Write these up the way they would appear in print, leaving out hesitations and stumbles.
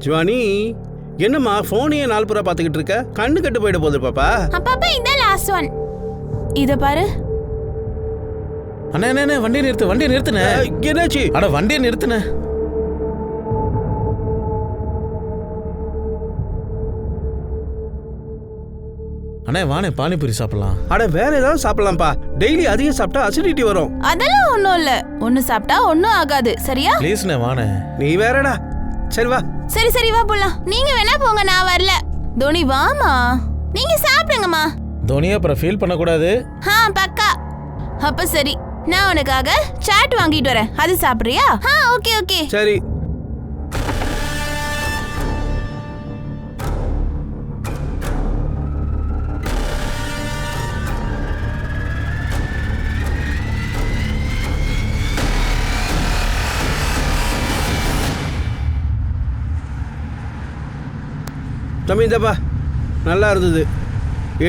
சிவானி, என்னம்மா போனையே நாலு புறா பாத்துக்கிட்டு இருக்க? கண்ணு கட்டு போயிட போகுது பாப்பா. அப்பா இந்த லாஸ்ட் ஒன் இத பாரு. அண்ணே வண்டியை நிறுத்துனே. என்னாச்சு? அட வண்டியை நிறுத்துனே. அண்ணே வானே பானிபூரி சாப்பிடலாம். அட வேற ஏதாவது சாப்பிடலாம்ப்பா. டெய்லி அதிகம் சாப்பிட்டா அசிடிட்டி வரும். அதெல்லாம் ஒண்ணும் இல்ல. ஒண்ணு சாப்பிட்டா ஒண்ணும் ஆகாது. சரியா? ப்ளீஸ்ண்ணே வானே. நீ வேறடா. சரி வா. சரி வா போலாம். நீங்க வேணா போங்க, நான் வரல. தோனி வாமா, நீங்க சாப்பிடுங்கம்மா. தோனியா அப்புறம் ஃபீல் பண்ணக்கூடாது. பக்கா. அப்ப சரி, நான் உனக்காக சாட் வாங்கிட்டு வரேன். அது சாப்பிடுறியா? ஓகே. சரி. தம்பி இந்தப்பா, நல்லா இருந்தது.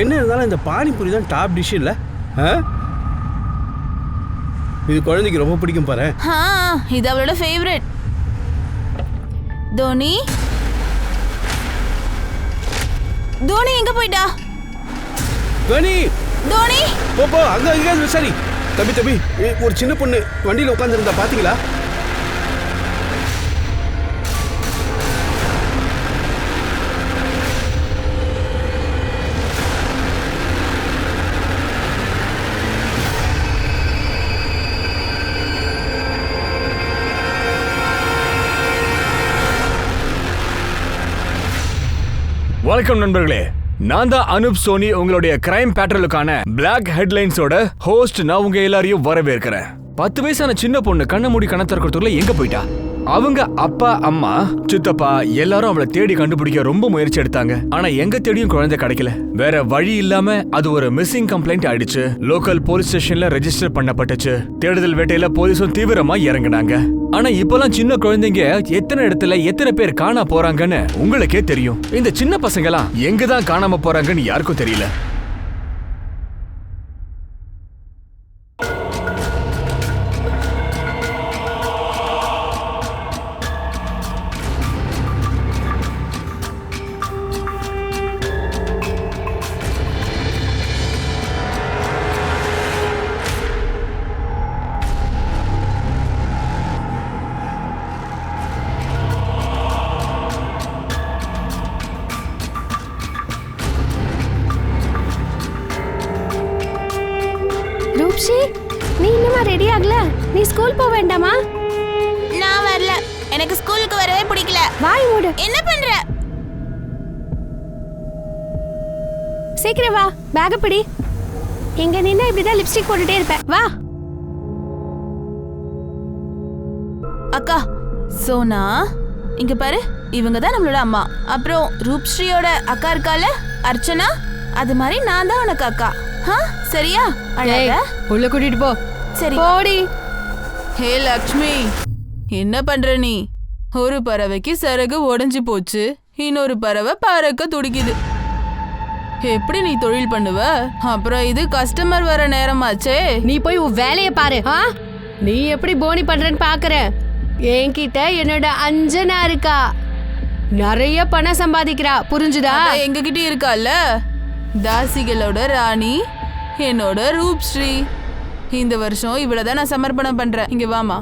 என்ன இருந்தாலும் இந்த பானிபூரி தான் டாப் டிஷ் இல்லை? இது குழந்தைக்கு ரொம்ப பிடிக்கும் பாரு. இது அவளோட ஃபேவரட். தோனி எங்க போயிட்டா? தோனி போ அங்க சரி. தம்பி ஒரு சின்ன பொண்ணு வண்டியில உட்கார்ந்திருந்தா பாத்தீங்களா? வணக்கம் நண்பர்களே, நான் தான் அனுப் சோனி, உங்களுடைய கிரைம் பேட்ரோலுக்கான பிளாக் ஹெட்லைன்ஸோட ஹோஸ்ட். நான் உங்க எல்லாரையும் வரவேற்கிறேன். 10 வயசான சின்ன பொண்ணு கண்ண மூடி கண்ண திறக்கிறதுக்குள்ள எங்க போயிட்டா? அவங்க அப்பா, அம்மா, சித்தப்பா எல்லாரும் அவளை தேடி கண்டுபிடிக்க ரொம்ப முயற்சி எடுத்தாங்க. ஆனா எங்க தேடியும் குழந்தை கிடைக்கல. வேற வழி இல்லாம அது ஒரு மிஸ்ஸிங் கம்ப்ளைண்ட் ஆயிடுச்சு. லோக்கல் போலீஸ் ஸ்டேஷன்ல ரெஜிஸ்டர் பண்ணப்பட்டுச்சு. தேடுதல் வேட்டையில போலீஸும் தீவிரமா இறங்குனாங்க. ஆனா இப்பெல்லாம் சின்ன குழந்தைங்க எத்தனை இடத்துல எத்தனை பேர் காணா போறாங்கன்னு உங்களுக்கே தெரியும். இந்த சின்ன பசங்கலாம் எங்கதான் காணாம போறாங்கன்னு யாருக்கும் தெரியல. நீ இன்னுமா ரெடி ஆகல? நீ ஸ்கூல் போக வேண்டாமா? நான் வரல. எனக்கு ஸ்கூலுக்கு வரவே பிடிக்கல. வாய் மூடு. என்ன பண்ற? சீக்கிரம் வா, பேக் பிடி. இங்க நின்னா இப்படிதான் லிப்ஸ்டிக் போட்டுட்டே இருப்ப. வா. அக்கா சோனா, இங்க பாரு, இவங்க தான் நம்மளோட அம்மா. அப்புறம் ரூப்ஸ்ரீயோட அக்கா இருக்கால, அர்ச்சனா, அது மாதிரி நான் தான் உனக்கு அக்கா. சரியா? அழகா உள்ள கூட்டிட்டு போ. சரி போடி. ஹே லக்ஷ்மி, என்ன பண்ற நீ? ஒரு பறவைக்கு சரகு உடைஞ்சு போச்சு, இன்னொரு பறவை பறக்க துடிக்குது. எப்படி நீ தொழில் பண்ணுவ? அப்புறம் இது கஸ்டமர் வர நேரமாச்சே. நீ போய் உன் வேலைய பாரு. நீ எப்படி போனி பண்றன்னு பாக்குற. என்கிட்ட என்னோட அஞ்சனா இருக்கா, நிறைய பணம் சம்பாதிக்கிறா. புரிஞ்சுதா? எங்க கிட்ட இருக்கால, தாசிகளோட ராணி என்னோட ரூப்ஸ்ரீ. இந்த வருஷம் இவ்வளவுதான் நான் சமர்ப்பணம் பண்றேன். இங்க வாமா,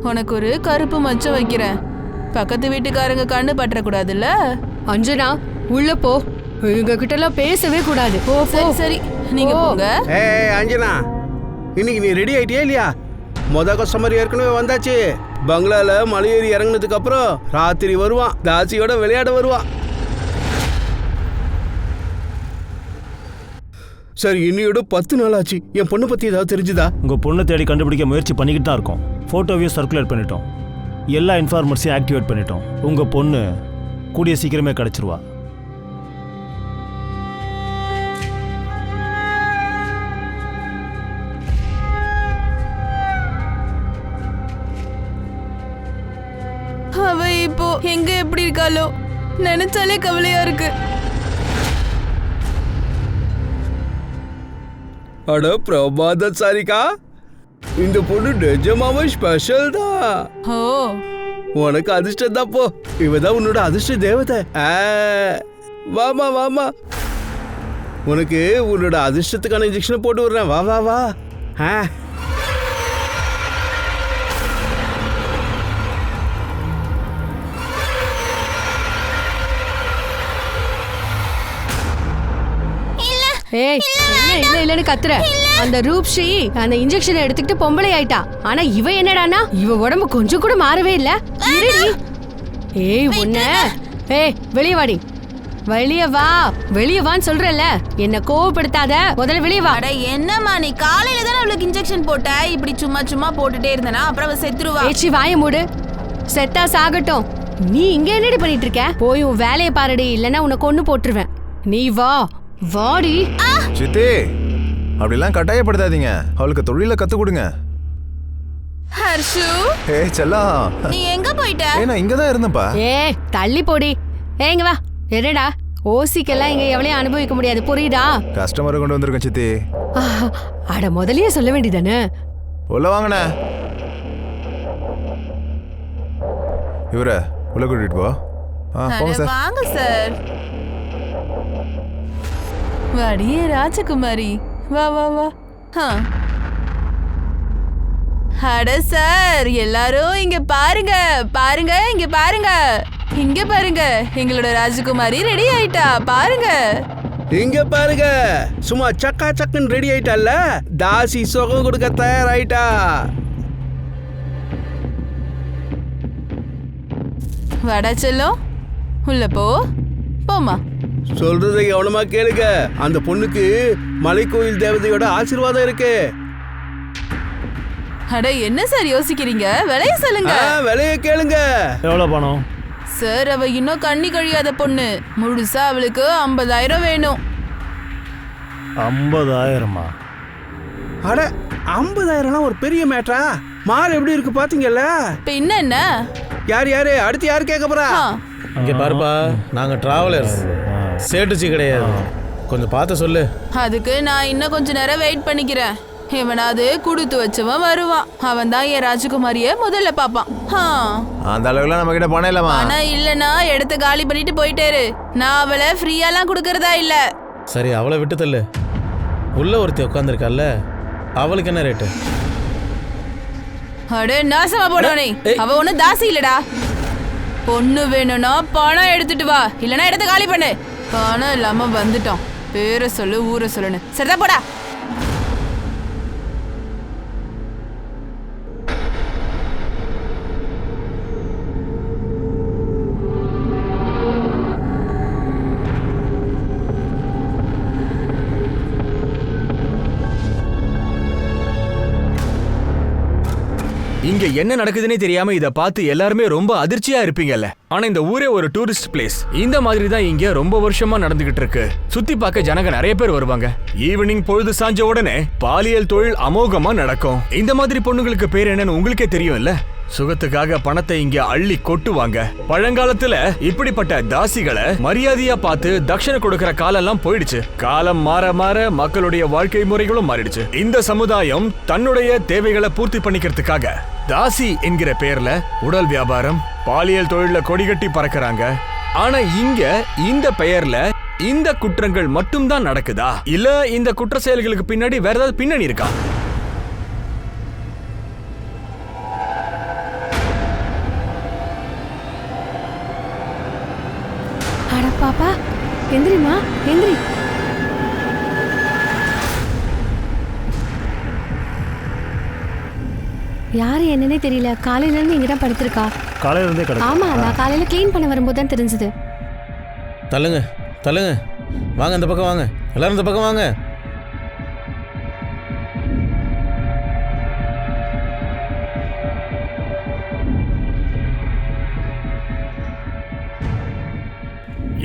உனக்கு ஒரு கருப்பு மச்சம் வைக்கிறேன். பக்கத்து வீட்டுக்காரங்க கண்ணு பற்றக்கூடாதுல்ல. அஞ்சனா உள்ள போ. இவங்க கிட்ட எல்லாம் பேசவே கூடாது. போ. சரி நீங்க போங்க. அஞ்சனா, இன்னைக்கு நீ ரெடி ஆயிட்டியா இல்லையா? கஸ்டமர் ஏற்கனவே வந்தாச்சு. பங்களால மலையேறி இறங்கினதுக்கு அப்புறம் ராத்திரி வருவான், தாசியோட விளையாட வருவான். சரி, இன்னையோட 10 நாள் ஆச்சு. என் பொண்ணு பத்தி ஏதாவது தெரிஞ்சுதா? உங்க பொண்ணை தேடி கண்டுபிடிக்க முயற்சி பண்ணிக்கிட்டு தான் இருக்கோம். போட்டோவையும் சர்க்குலேட் பண்ணிட்டோம், எல்லா இன்ஃபார்மர்ஸையும் ஆக்டிவேட் பண்ணிட்டோம். உங்க பொண்ணு கூடிய சீக்கிரமே கிடைச்சிருவா. அவ இப்போ எங்க எப்படி இருக்காளோ நினைச்சாலே கவலையா இருக்கு. அட பிரபாத சாரிகா, இந்த பொண்ணு நிஜமாவே ஸ்பெஷல் தான். ஓ, உனக்கு அதிர்ஷ்டம் தான் போ. இவதான் உன்னோட அதிர்ஷ்ட தேவதை. வாமா வாமா, உனக்கு உன்னோட அதிர்ஷ்டத்துக்கான இன்ஜெக்ஷனை போட்டு விடுறேன். வா வா வா. ஏய் என்ன இல்ல இல்லன்னு கத்துற. அந்த ரூப்ஸ்ரீ அந்த இன்ஜெக்ஷனை எடுத்துக்கிட்டு பொம்பளை ஆயிட்டா. ஆனா இவ என்னடானா இவ உடம்பு கொஞ்சம் கூட மாறவே இல்ல. இருடி. ஏய் உன்ன ஏய் வெளிய வாடி. வெளிய வா, வெளிய வான்னு சொல்றல. என்ன கோவப்படுத்தாத, முதல்ல வெளிய வா. அட என்னம்மா நீ காலையில தானே அவளுக்கு இன்ஜெக்ஷன் போட்ட. இப்படி சும்மா சும்மா போட்டுட்டே இருந்தனா அப்புறம் அவ செத்துருவா. ஏச்சி வாயை மூடு. செத்தா சாகட்டும். நீ இங்க என்னடி பண்ணிட்டு இருக்க? போய் உன் வேலையை பாருடி, இல்லனா உன்னை கொன்னு போட்டுருவேன். நீ வா வாடி. சித்தி, அப்படிலாம் கட்டாயப்படுத்தாதீங்க. அவளுக்கு தொழில கத்து கொடுங்க. ஹர்ஷு, ஏய் செல்லம், நீ எங்க போயிட்ட? நான் இங்க தான் இருந்தேன்ப்பா. ஏய் தள்ளி போடி. ஏங்க வா. என்னடா ஓசிக்கெல்லாம் இங்க எவ்வளவு அனுபவிக்க முடியாது, புரியுதா? கஸ்டமரை கொண்டு வந்திருக்கேன் சித்தி. அட முதல்லயே சொல்ல வேண்டியதானே. உள்ள வாங்கண்ணே. இவரை உள்ள கூட்டிட்டு போ. போங்க சார். வாங்க சார். வாடியே ராஜகுமாரி, வா வா வா. அட சார், எல்லாரும் இங்க பாருங்க பாருங்க, இங்க பாருங்க, இங்க பாருங்க. எங்களோட ராஜகுமாரி ரெடி ஆயிட்டா பாருங்க. இங்க பாருங்க, சும்மா சக்கா சக்குன்னு ரெடி ஆயிட்டால. தாசி சுகம் கொடுக்க தயாராயிட்டா. வாடா செல்லம், உள்ள போ. போமா. சொல்றதை கவனமா கேளுங்க. அந்த பொண்ணுக்கு மலைக்கோயில் தேவதையோட ஆசீர்வாதம் இருக்கு. அட என்ன சார் யோசிக்கிறீங்க? விலைய சொல்லுங்க. விலைய கேளுங்க. எவ்வளவு பணம்? சார் அவ இன்னும் கண்ணி கழியாத பொண்ணு. முழுசா அவளுக்கு 50,000 வேணும். 50,000மா? அட 50,000 ஒரு பெரிய மேட்டரா? மால் எப்படி இருக்கு பாத்தீங்கல்ல? பின்ன என்ன? யாரு அடுத்து யாரு கேட்க போறா? இங்க பாருப்பா, நாங்க டிராவலர்ஸ், சேட்டுச்சி கிடையாது. கொஞ்சம் பார்த்து சொல்லு. அதுக்கு நான் இன்னும் கொஞ்ச நேரம் வெயிட் பண்ணிக்கிறேன். இவனாவது கொடுத்து வச்சவன் வருவான். அவன் தான் என் ராஜகுமாரிய முதல்ல பாப்பான். அந்த அளவுல நம்ம கிட்ட பணம் இல்லமா. ஆனா இல்லனா எடுத்து காலி பண்ணிட்டு போயிட்டேரு. நான் அவளை ஃப்ரீயாலாம் கொடுக்கறதா இல்ல. சரி, அவளை விட்டு தள்ளு. உள்ள ஒருத்தி உட்காந்துருக்கால, அவளுக்கு என்ன ரேட்டு? அடே நாசமா போனவனே, அவ ஒண்ணு தாசி இல்லடா. பொண்ணு வேணும்னா பணம் எடுத்துட்டு வா, இல்லனா எடுத்து காலி பண்ணு. பணம் இல்லாம வந்துட்டோம். பேரை சொல்லு, ஊரை சொல்லுன்னு. சரிதா போடா. இங்க என்ன நடக்குதுன்னே தெரியாம இத பார்த்து எல்லாருமே ரொம்ப அதிர்ச்சியா இருப்பீங்கல்ல. ஆனா இந்த ஊரே ஒரு டூரிஸ்ட் பிளேஸ். இந்த மாதிரி தான் இங்க ரொம்ப வருஷமா நடந்துகிட்டு இருக்கு. சுத்தி பார்க்க ஜனங்க நிறைய பேர் வருவாங்க. ஈவினிங் பொழுது சாஞ்ச உடனே பாலியல் தொழில் அமோகமா நடக்கும். இந்த மாதிரி பொண்ணுங்களுக்கு பேர் என்னன்னு உங்களுக்கே தெரியும் இல்ல. சுகத்துக்காக பணத்தை இங்க அள்ளி கொட்டுவாங்க. பழங்காலத்துல இப்படிப்பட்ட தாசிகளை மரியாதையா பார்த்து தட்சணை கொடுக்கிற காலெல்லாம் போயிடுச்சு. காலம் மாற மாற மக்களுடைய வாழ்க்கை முறைகளும் மாறிடுச்சு. இந்த சமுதாயம் தன்னுடைய தேவைகளை பூர்த்தி பண்ணிக்கிறதுக்காக தாசி என்கிற பெயர்ல உடல் வியாபாரம், பாலியல் தொழில கொடிகட்டி பறக்குறாங்க. ஆனா இங்க இந்த பெயர்ல இந்த குற்றங்கள் மட்டும்தான் நடக்குதா, இல்ல இந்த குற்ற செயல்களுக்கு பின்னாடி வேற ஏதாவது பின்னணி இருக்கா? அட பாப்பா, எந்திரிமா எந்திரி. யாரு என்னன்னே தெரியல. காலையில இருந்து இங்கதான் படுத்திருக்கா. காலையில இருந்தே கிடக்கு. ஆமா, நான் காலையில கிளீன் பண்ண வரும்போது தான் தெரிஞ்சது. தள்ளுங்க தள்ளுங்க, வாங்க இந்த பக்கம் வாங்க, எல்லாரும் இந்த பக்கம் வாங்க.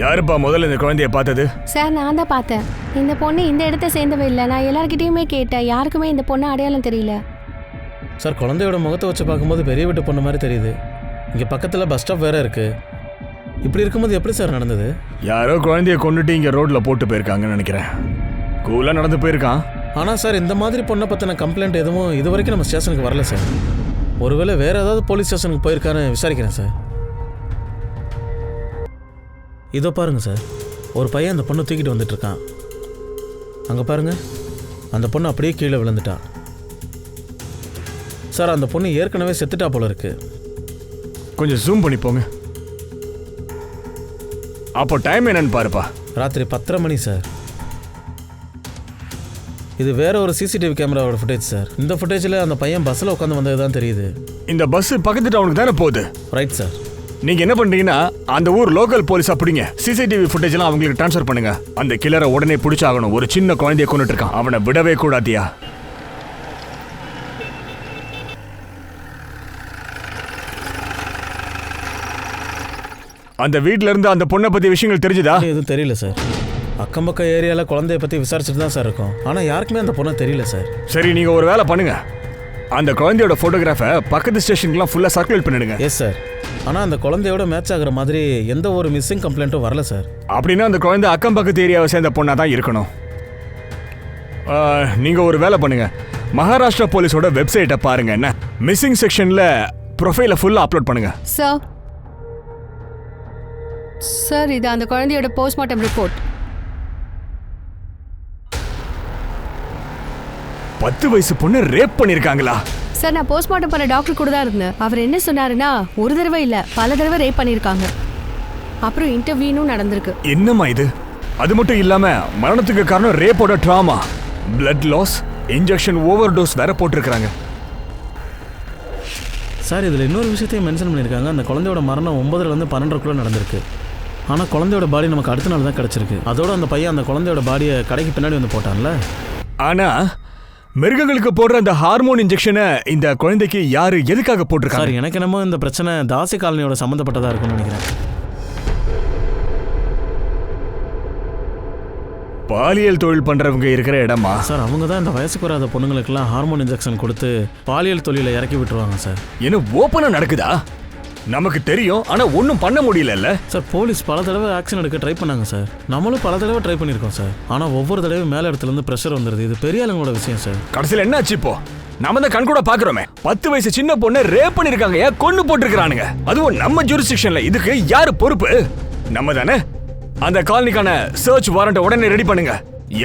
யாருப்பா முதல்ல இந்த குழந்தைய பார்த்தது? சார், நான் தான் பார்த்தேன். இந்த பொண்ணு இந்த இடத்த சேர்ந்தவ இல்லை. நான் எல்லார்கிட்டயுமே கேட்டேன், யாருக்குமே இந்த பொண்ணு அடையாளம் தெரியல. சார், குழந்தையோட முகத்தை வச்சு பார்க்கும்போது பெரிய வீட்டு பொண்ணு மாதிரி தெரியுது. இங்கே பக்கத்தில் பஸ் ஸ்டாப் வேற இருக்கு. இப்படி இருக்கும்போது எப்படி சார் நடந்தது? யாரோ குழந்தைய கொண்டுட்டு இங்க ரோட்ல போட்டு போயிருக்காங்கன்னு நினைக்கிறேன். கூலா நடந்து போயிருக்கான். ஆனால் சார், இந்த மாதிரி பொண்ணை பற்றின கம்ப்ளைண்ட் எதுவும் இது வரைக்கும் நம்ம ஸ்டேஷனுக்கு வரல சார். ஒருவேளை வேற ஏதாவது போலீஸ் ஸ்டேஷனுக்கு போயிருக்கான்னு விசாரிக்கிறேன் சார். இதோ பாருங்க சார், ஒரு பையன் அந்த பொண்ணை தூக்கிட்டு வந்துட்டு இருக்கான். அங்கே பாருங்க, அந்த பொண்ணு அப்படியே கீழே விழுந்துட்டா. சார் அந்த பொண்ணு ஏற்கனவே செத்துட்டா போல இருக்கு. கொஞ்சம் ஜூம் பண்ணி போங்க. அப்போ டைம் என்னன்னு பாருப்பா. ராத்திரி 10:30 மணி சார். இது வேற ஒரு சிசிடிவி கேமராவோட ஃபுட்டேஜ் சார். இந்த ஃபுட்டேஜில் அந்த பையன் பஸ்ஸில் உட்காந்து வந்தது தான் தெரியுது. இந்த பஸ் பக்கத்து டவுனுக்கு தானே போகுது? Right sir. நீங்க என்ன பண்றீங்கன்னா அந்த ஊர் லோக்கல் போலீஸ் அப்படிங்க சிசிடிவி ஃபுட்டேஜ் எல்லாம் அவங்களுக்கு ட்ரான்ஸ்ஃபர் பண்ணுங்க. அந்த கில்லரை உடனே பிடிச்சாகணும். ஒரு சின்ன குழந்தைய கொண்டுட்டு இருக்கான், அவனை விடவே கூடாதியா. அந்த வீட்ல இருந்து அந்த பொண்ணை பத்தி விஷயங்கள் தெரிஞ்சுதா? எதுவும் தெரியல சார். அக்கம் பக்கம் ஏரியாவில் குழந்தைய பற்றி விசாரிச்சுட்டு தான் சார் இருக்கோம். ஆனால் யாருக்குமே அந்த பொண்ணை தெரியல சார். சரி, நீங்க ஒரு வேலை பண்ணுங்க. அந்த குழந்தையோட போட்டோகிராஃபை பக்கத்து ஸ்டேஷனுக்குலாம் ஃபுல்லாக சர்க்குலேட் பண்ணிடுங்க. Yes sir. ஆனால் அந்த குழந்தையோட மேட்ச் ஆகிற மாதிரி எந்த ஒரு மிஸ்ஸிங் கம்ப்ளைண்ட்டும் வரல சார். அப்படின்னா அந்த குழந்தை அக்கம் பக்கத்து ஏரியாவை சேர்ந்த பொண்ணாக தான் இருக்கணும். நீங்கள் ஒரு வேலை பண்ணுங்க, மகாராஷ்டிரா போலீஸோட வெப்சைட்டை பாருங்க. என்ன மிஸ்ஸிங் செக்ஷனில் ப்ரொஃபைலை ஃபுல்லாக அப்லோட் பண்ணுங்க. சார் இது அந்த குழந்தையோட போஸ்ட்மார்ட்டம் ரிப்போர்ட். 10 வயசு பொண்ணு ரேப் பண்ணிருக்காங்களா? சார் நான் போஸ்ட்மார்ட்டம் பண்ண டாக்டர் கூட தான் இருந்தேன். அவர் என்ன சொன்னாருன்னா ஒரு தடவை இல்ல பல தடவை ரேப் பண்ணிருக்காங்க. அப்புறம் இன்டர்வியூனும் நடந்திருக்கு. என்னம்மா இது? அது மட்டும் இல்லாம மரணத்துக்கு காரணம் ரேப்போட trauma, blood loss, injection overdose வேற போட்டிருக்காங்க. சார் இதில் இன்னொரு விஷயத்தையும் மென்ஷன் பண்ணியிருக்காங்க. அந்த குழந்தையோட மரணம் 9லேருந்து 12க்குள்ளே நடந்திருக்கு. ஆனால் குழந்தையோட பாடி நமக்கு அடுத்த நாள் தான் கிடச்சிருக்கு. அதோட அந்த பையன் அந்த குழந்தையோட பாடியை கடைக்கு பின்னாடி வந்து போட்டான்ல. ஆனா மிருகங்களுக்கு போடுற அந்த ஹார்மோன் இன்ஜெக்ஷனை இந்த குழந்தைக்கு யாரு எதுக்காக போட்டிருக்காங்க? சார் எனக்கு என்னமோ இந்த பிரச்சனை தாசி காலனியோட சம்மந்தப்பட்டதாக இருக்கும்னு நினைக்கிறேன். பாலியல் தொழில் பண்றவங்க இருக்கிற இடமா சார்? அவங்க தான் இந்த வயசுக்கு வராத பொண்ணுங்களுக்கெல்லாம் ஹார்மோன் இன்ஜெக்ஷன் கொடுத்து பாலியல் தொழிலை இறக்கி விட்டுருவாங்க சார். என்ன ஓப்பனா நடக்குதா? நமக்கு தெரியும், ஆனா ஒன்றும் பண்ண முடியல சார். போலீஸ் பல தடவை ஆக்ஷன் எடுக்க ட்ரை பண்ணாங்க சார். நம்மளும் பல தடவை ட்ரை பண்ணியிருக்கோம் சார். ஆனால் ஒவ்வொரு தடவையும் மேலே இடத்துலேருந்து ப்ரெஷர் வந்துடுது. இது பெரிய ஆளுங்களோட விஷயம் சார். கடைசியில் என்ன ஆச்சு? இப்போ நாம தான் கண் கூட பாக்குறோமே, 10 வயசு சின்ன பொண்ணு ரேப் பண்ணிருக்காங்க, கொன்னு போட்டுருக்கானுங்க. அதுவும் நம்ம ஜூரிஸ்டிக்ஷன்ல. இதுக்கு யாரு பொறுப்பு? நம்ம தானே. அந்த காலனிக்கான சர்ச் வாரண்ட் உடனே ரெடி பண்ணுங்க.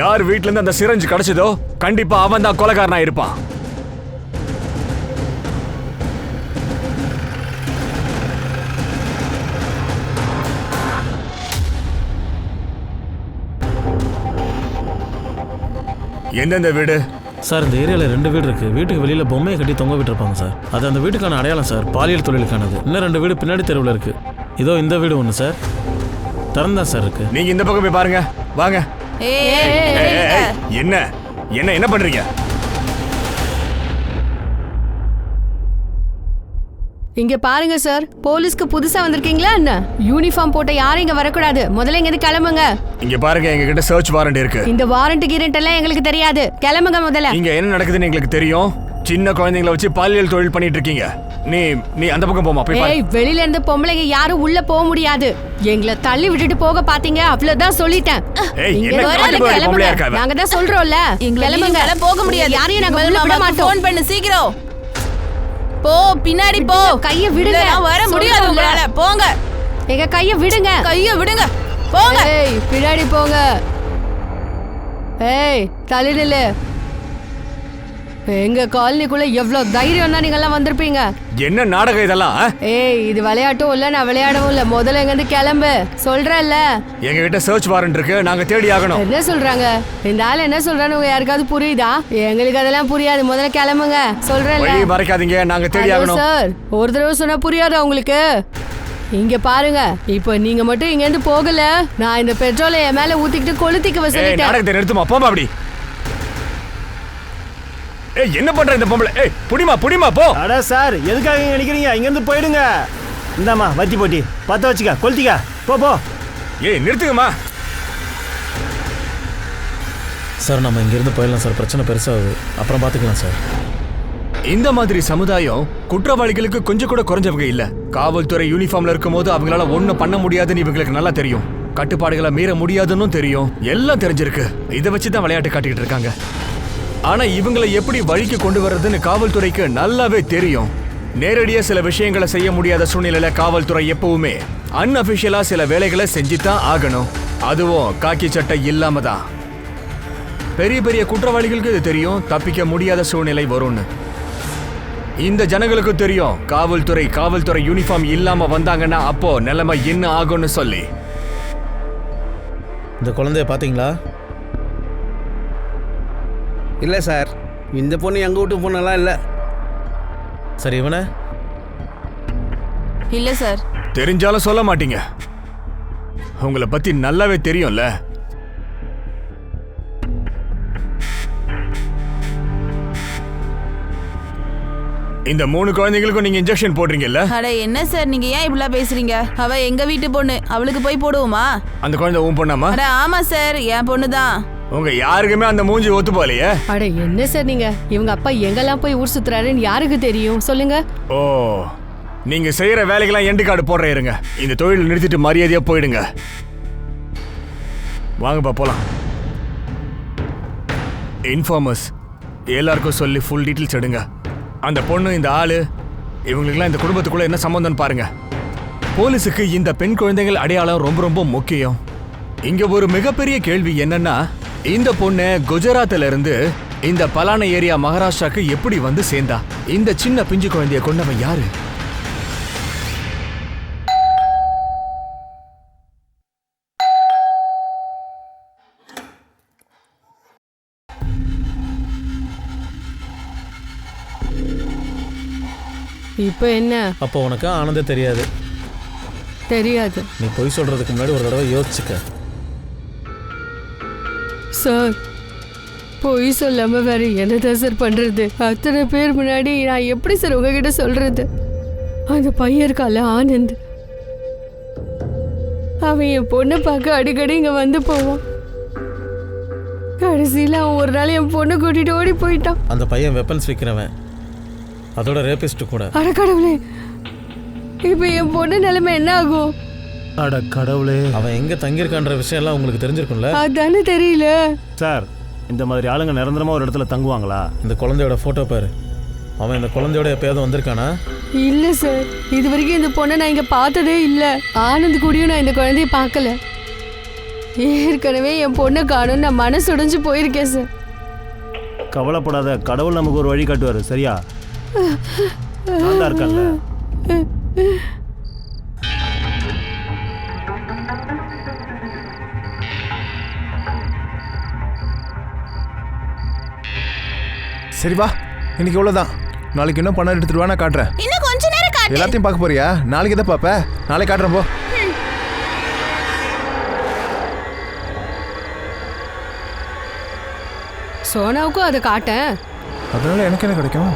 யார் வீட்ல இருந்து அந்த சிரஞ்சு கிடைச்சதோ கண்டிப்பா அவன் தான் கொலைகாரனா இருப்பான். எந்தெந்த வீடு? சார் இந்த ஏரியாவில் 2 வீடு இருக்குது. வீட்டுக்கு வெளியில் பொம்மையை கட்டி தொங்க விட்டுருப்பாங்க சார். அது அந்த வீட்டுக்கான அடையாளம் சார், பாலியல் தொழிலுக்கானது. இன்னும் 2 வீடு பின்னாடி தெருவில் இருக்குது. இதோ இந்த வீடு ஒன்று சார், திறந்தா சார் இருக்கு. நீங்க இந்த பக்கம் போய் பாருங்க, வாங்க. என்ன என்ன என்ன பண்றீங்க? இங்க பாருங்க சார், போலீஸ்க்கு புதுசா வந்திருக்கீங்களா என்ன? யூனிஃபார்ம் போட்ட யாரும் இங்க வரக்கூடாது. முதல்ல இங்க இருந்து கிளம்புங்க. இங்க பாருங்க, எங்க கிட்ட சர்ச் வாரண்ட் இருக்கு. இந்த வாரண்ட் கீரண்ட் எல்லாம் எங்களுக்கு தெரியாது. கிளம்புங்க முதல்ல. இங்க என்ன நடக்குதுன்னு எங்களுக்கு தெரியும். சின்ன குழந்தைங்களை வச்சு பாலியல் தொழில் பண்ணிட்டு இருக்கீங்க. நீ அந்த பக்கம் போமா, போய் பாரு. வெளியில இருந்து பொம்பளைங்க யாரும் உள்ள போக முடியாது. எங்களை தள்ளி விட்டுட்டு போக பாத்தீங்க, அவ்வளவுதான் சொல்லிட்டேன். நாங்க தான் சொல்றோம்ல, கிளம்புங்க. போக முடியாது. யாரையும் நாங்க உள்ள விட மாட்டோம். ஃபோன் பண்ணு சீக்கிரம். போ, பின்னாடி போ. கைய விடுங்க. வர முடியாது உங்களால. போங்க. எங்க கைய விடுங்க. கைய விடுங்க. போங்க. பின்னாடி போங்க. தள்ளி நில்லு. எங்க காலனிக்குள்ள எவ்வளவு தைரியம் தான் நீங்க எல்லாம் வந்திருப்பீங்க. என்ன நாடகம் இதெல்லாம்? இது விளையாட்டும் இல்ல, நான் விளையாடவும் இல்ல. முதல்ல எங்க இருந்து கிளம்பு சொல்றேன்ல. எங்க கிட்ட சர்ச் வாரண்ட் இருக்கு, நாங்க தேடி ஆகணும். என்ன சொல்றாங்க இந்த ஆள்? என்ன சொல்றான்னு உங்க யாருக்காவது புரியுதா? எங்களுக்கு அதெல்லாம் புரியாது. முதல்ல கிளம்புங்க சொல்றேன்ல. வழி மறைக்காதீங்க, நாங்க தேடி ஆகணும். சார் ஒரு தடவை சொன்னா புரியாதா உங்களுக்கு? இங்க பாருங்க, இப்போ நீங்க மட்டும் இங்க இருந்து போகல, நான் இந்த பெட்ரோலை என் மேல ஊத்திக்கிட்டு கொளுத்திக்க வச்சிட்டேன். நாடகத்தை நிறுத்துமா, போமா அப்படி. என்ன பண்ற இந்த பொம்பளை? புடிமா போ. அட சார், எதுக்காக இங்க நிக்கிறீங்க? இங்க இருந்து போயிடுங்க. இந்தாமா வத்தி போட்டி 10 வச்சுக்க, கொளுத்திக்க. போ. நிறுத்துங்கம்மா. சார் நம்ம இங்கிருந்து போயிடலாம் சார், பிரச்சனை பெருசாகுது. அப்புறம் பார்த்துக்கலாம் சார். இந்த மாதிரி சமுதாயம் குற்றவாளிகளுக்கு கொஞ்சம் கூட குறைஞ்சவங்க இல்ல. காவல்துறை யூனிஃபார்ம்ல இருக்கும் போது அவங்களால ஒண்ணும் பண்ண முடியாதுன்னு இவங்களுக்கு நல்லா தெரியும். கட்டுப்பாடுகளை மீற முடியாதுன்னு தெரியும். எல்லாம் தெரிஞ்சிருக்கு. இதை வச்சுதான் விளையாட்டு காட்டிக்கிட்டு இருக்காங்க. ஆனா இவங்களை எப்படி வழிக்கு கொண்டு வர்றதுன்னு காவல்துறைக்கு நல்லாவே தெரியும். நேரடியா சில விஷயங்களை செய்ய முடியாத சூழ்நிலையில காவல்துறை எப்பவுமே அன்அபிஷியலா சில வேலைகளை செஞ்சுதான் ஆகணும். அதுவும் காக்கி சட்டை இல்லாம தான். பெரிய பெரிய குற்றவாளிகளுக்கு இது தெரியும், தப்பிக்க முடியாத சூழ்நிலை வரும்னு. இந்த ஜனங்களுக்கு தெரியும், காவல்துறை யூனிஃபார்ம் இல்லாம வந்தாங்கன்னா அப்போ நிலைமை என்ன ஆகும்னு சொல்லி. இந்த குழந்தைய பார்த்தீங்களா? இல்லை சார், இந்த பொண்ணு எங்கள் வீட்டு பொண்ணெல்லாம் இல்லை. சரி, இவனை? இல்ல சார். தெரிஞ்சாலும் சொல்ல மாட்டீங்க. உங்களை பத்தி நல்லாவே தெரியும்ல. இந்த 3 குழந்தைகளுக்கும் நீங்க இன்ஜெக்ஷன் போடுறீங்கல்ல? அட என்ன சார் நீங்க ஏன் இப்படிலாம் பேசுறீங்க? அவ எங்க வீட்டு பொண்ணு, அவளுக்கு போய் போடுவோமா? அந்த குழந்தை உன் பொண்ணாமா? அட ஆமா சார், என் பொண்ணு தான். உங்க யாருக்குமே அந்த மூஞ்சி ஒத்து போலையே. அட என்ன சார் நீங்க, இவங்க அப்பா எங்கெல்லாம் போய் ஊர் சுத்துறாருன்னு யாருக்கு தெரியும் சொல்லுங்க. ஓ, நீங்க செய்யற வேலைக்கெல்லாம் எண்டு கார்டு போடுற இருங்க. இந்த தொழில் நிறுத்திட்டு மரியாதையா போயிடுங்க. வாங்கப்பா போலாம். இன்ஃபார்மர்ஸ் எல்லாருக்கும் சொல்லி ஃபுல் டீட்டெயில்ஸ் எடுங்க. அந்த பொண்ணு, இந்த ஆளு, இவங்களுக்குலாம் இந்த குடும்பத்துக்குள்ள என்ன சம்பந்தம் பாருங்க. போலீஸுக்கு இந்த பெண் குழந்தைகள் அடையாளம் ரொம்ப ரொம்ப முக்கியம். இங்க ஒரு மிகப்பெரிய கேள்வி என்னன்னா, இந்த பொண்ணு குஜராத்ல இருந்து இந்த பலான ஏரியா மகாராஷ்டிராக்கு எப்படி வந்து சேர்ந்தா? இந்த சின்ன பிஞ்சு குழந்தைய கொண்டவன் யாரு? இப்போ என்ன? அப்போ உனக்கு ஆனந்தே தெரியாது. தெரியாது. நீ பொய் சொல்றதுக்கு முன்னாடி ஒரு தடவை யோசிச்சுக்க. சார், பொய் சொல்லாம வேற என்னதான் சார் பண்றது? அத்தனை பேர் முன்னாடி நான் எப்படி சார் உங்ககிட்ட சொல்றது? அந்த பையன் இருக்கால ஆனந்த், அவன் என் பொண்ணை பார்க்க அடிக்கடி இங்க வந்து போவான். கடைசியில் அவன் ஒரு நாள் என் பொண்ணை கூட்டிட்டு ஓடி போயிட்டான். அந்த பையன் வெப்பன்ஸ் விற்கிறவன், அதோட ரேபிஸ்ட் கூட. அட கடவுளே, இப்போ என் பொண்ணு நிலைமை என்ன ஆகும்? அட கடவுளே, அவன் எங்க தங்கியிருக்கான்ற விஷயம் எல்லாம் உங்களுக்கு தெரிஞ்சிருக்கும்ல? அதானே தெரியல சார். இந்த மாதிரி ஆளுங்க நிரந்தரமா ஒரு இடத்துல தங்குவாங்களா? இந்த குழந்தையோட போட்டோ பாரு. அவன் இந்த குழந்தையோட எப்பயாவது வந்திருக்கானா? இல்ல சார், இது வரைக்கும் இந்த பொண்ணை நான் இங்க பார்த்ததே இல்ல. ஆனந்த் கூடயும் நான் இந்த குழந்தைய பார்க்கல. ஏற்கனவே என் பொண்ணை காணும், நான் மனசு உடைஞ்சு போயிருக்கேன் சார். கவலைப்படாத, கடவுள் நமக்கு ஒரு வழி காட்டுவாரு. சரியா? நல்லா இருக்கல்ல? சரி வா, இன்னைக்கு இவ்வளோதான். நாளைக்கு இன்னும் பணம் எடுத்துட்டு வா, நான் காட்டுறேன். இன்னும் கொஞ்ச நேரம் காட்டு. எல்லாத்தையும் பார்க்க போறியா? நாளைக்கு தான் பார்ப்ப. நாளைக்கு காட்டுறேன் போ. சோனாவுக்கும் அதை காட்டேன். அதனால எனக்கு என்ன கிடைக்கும்?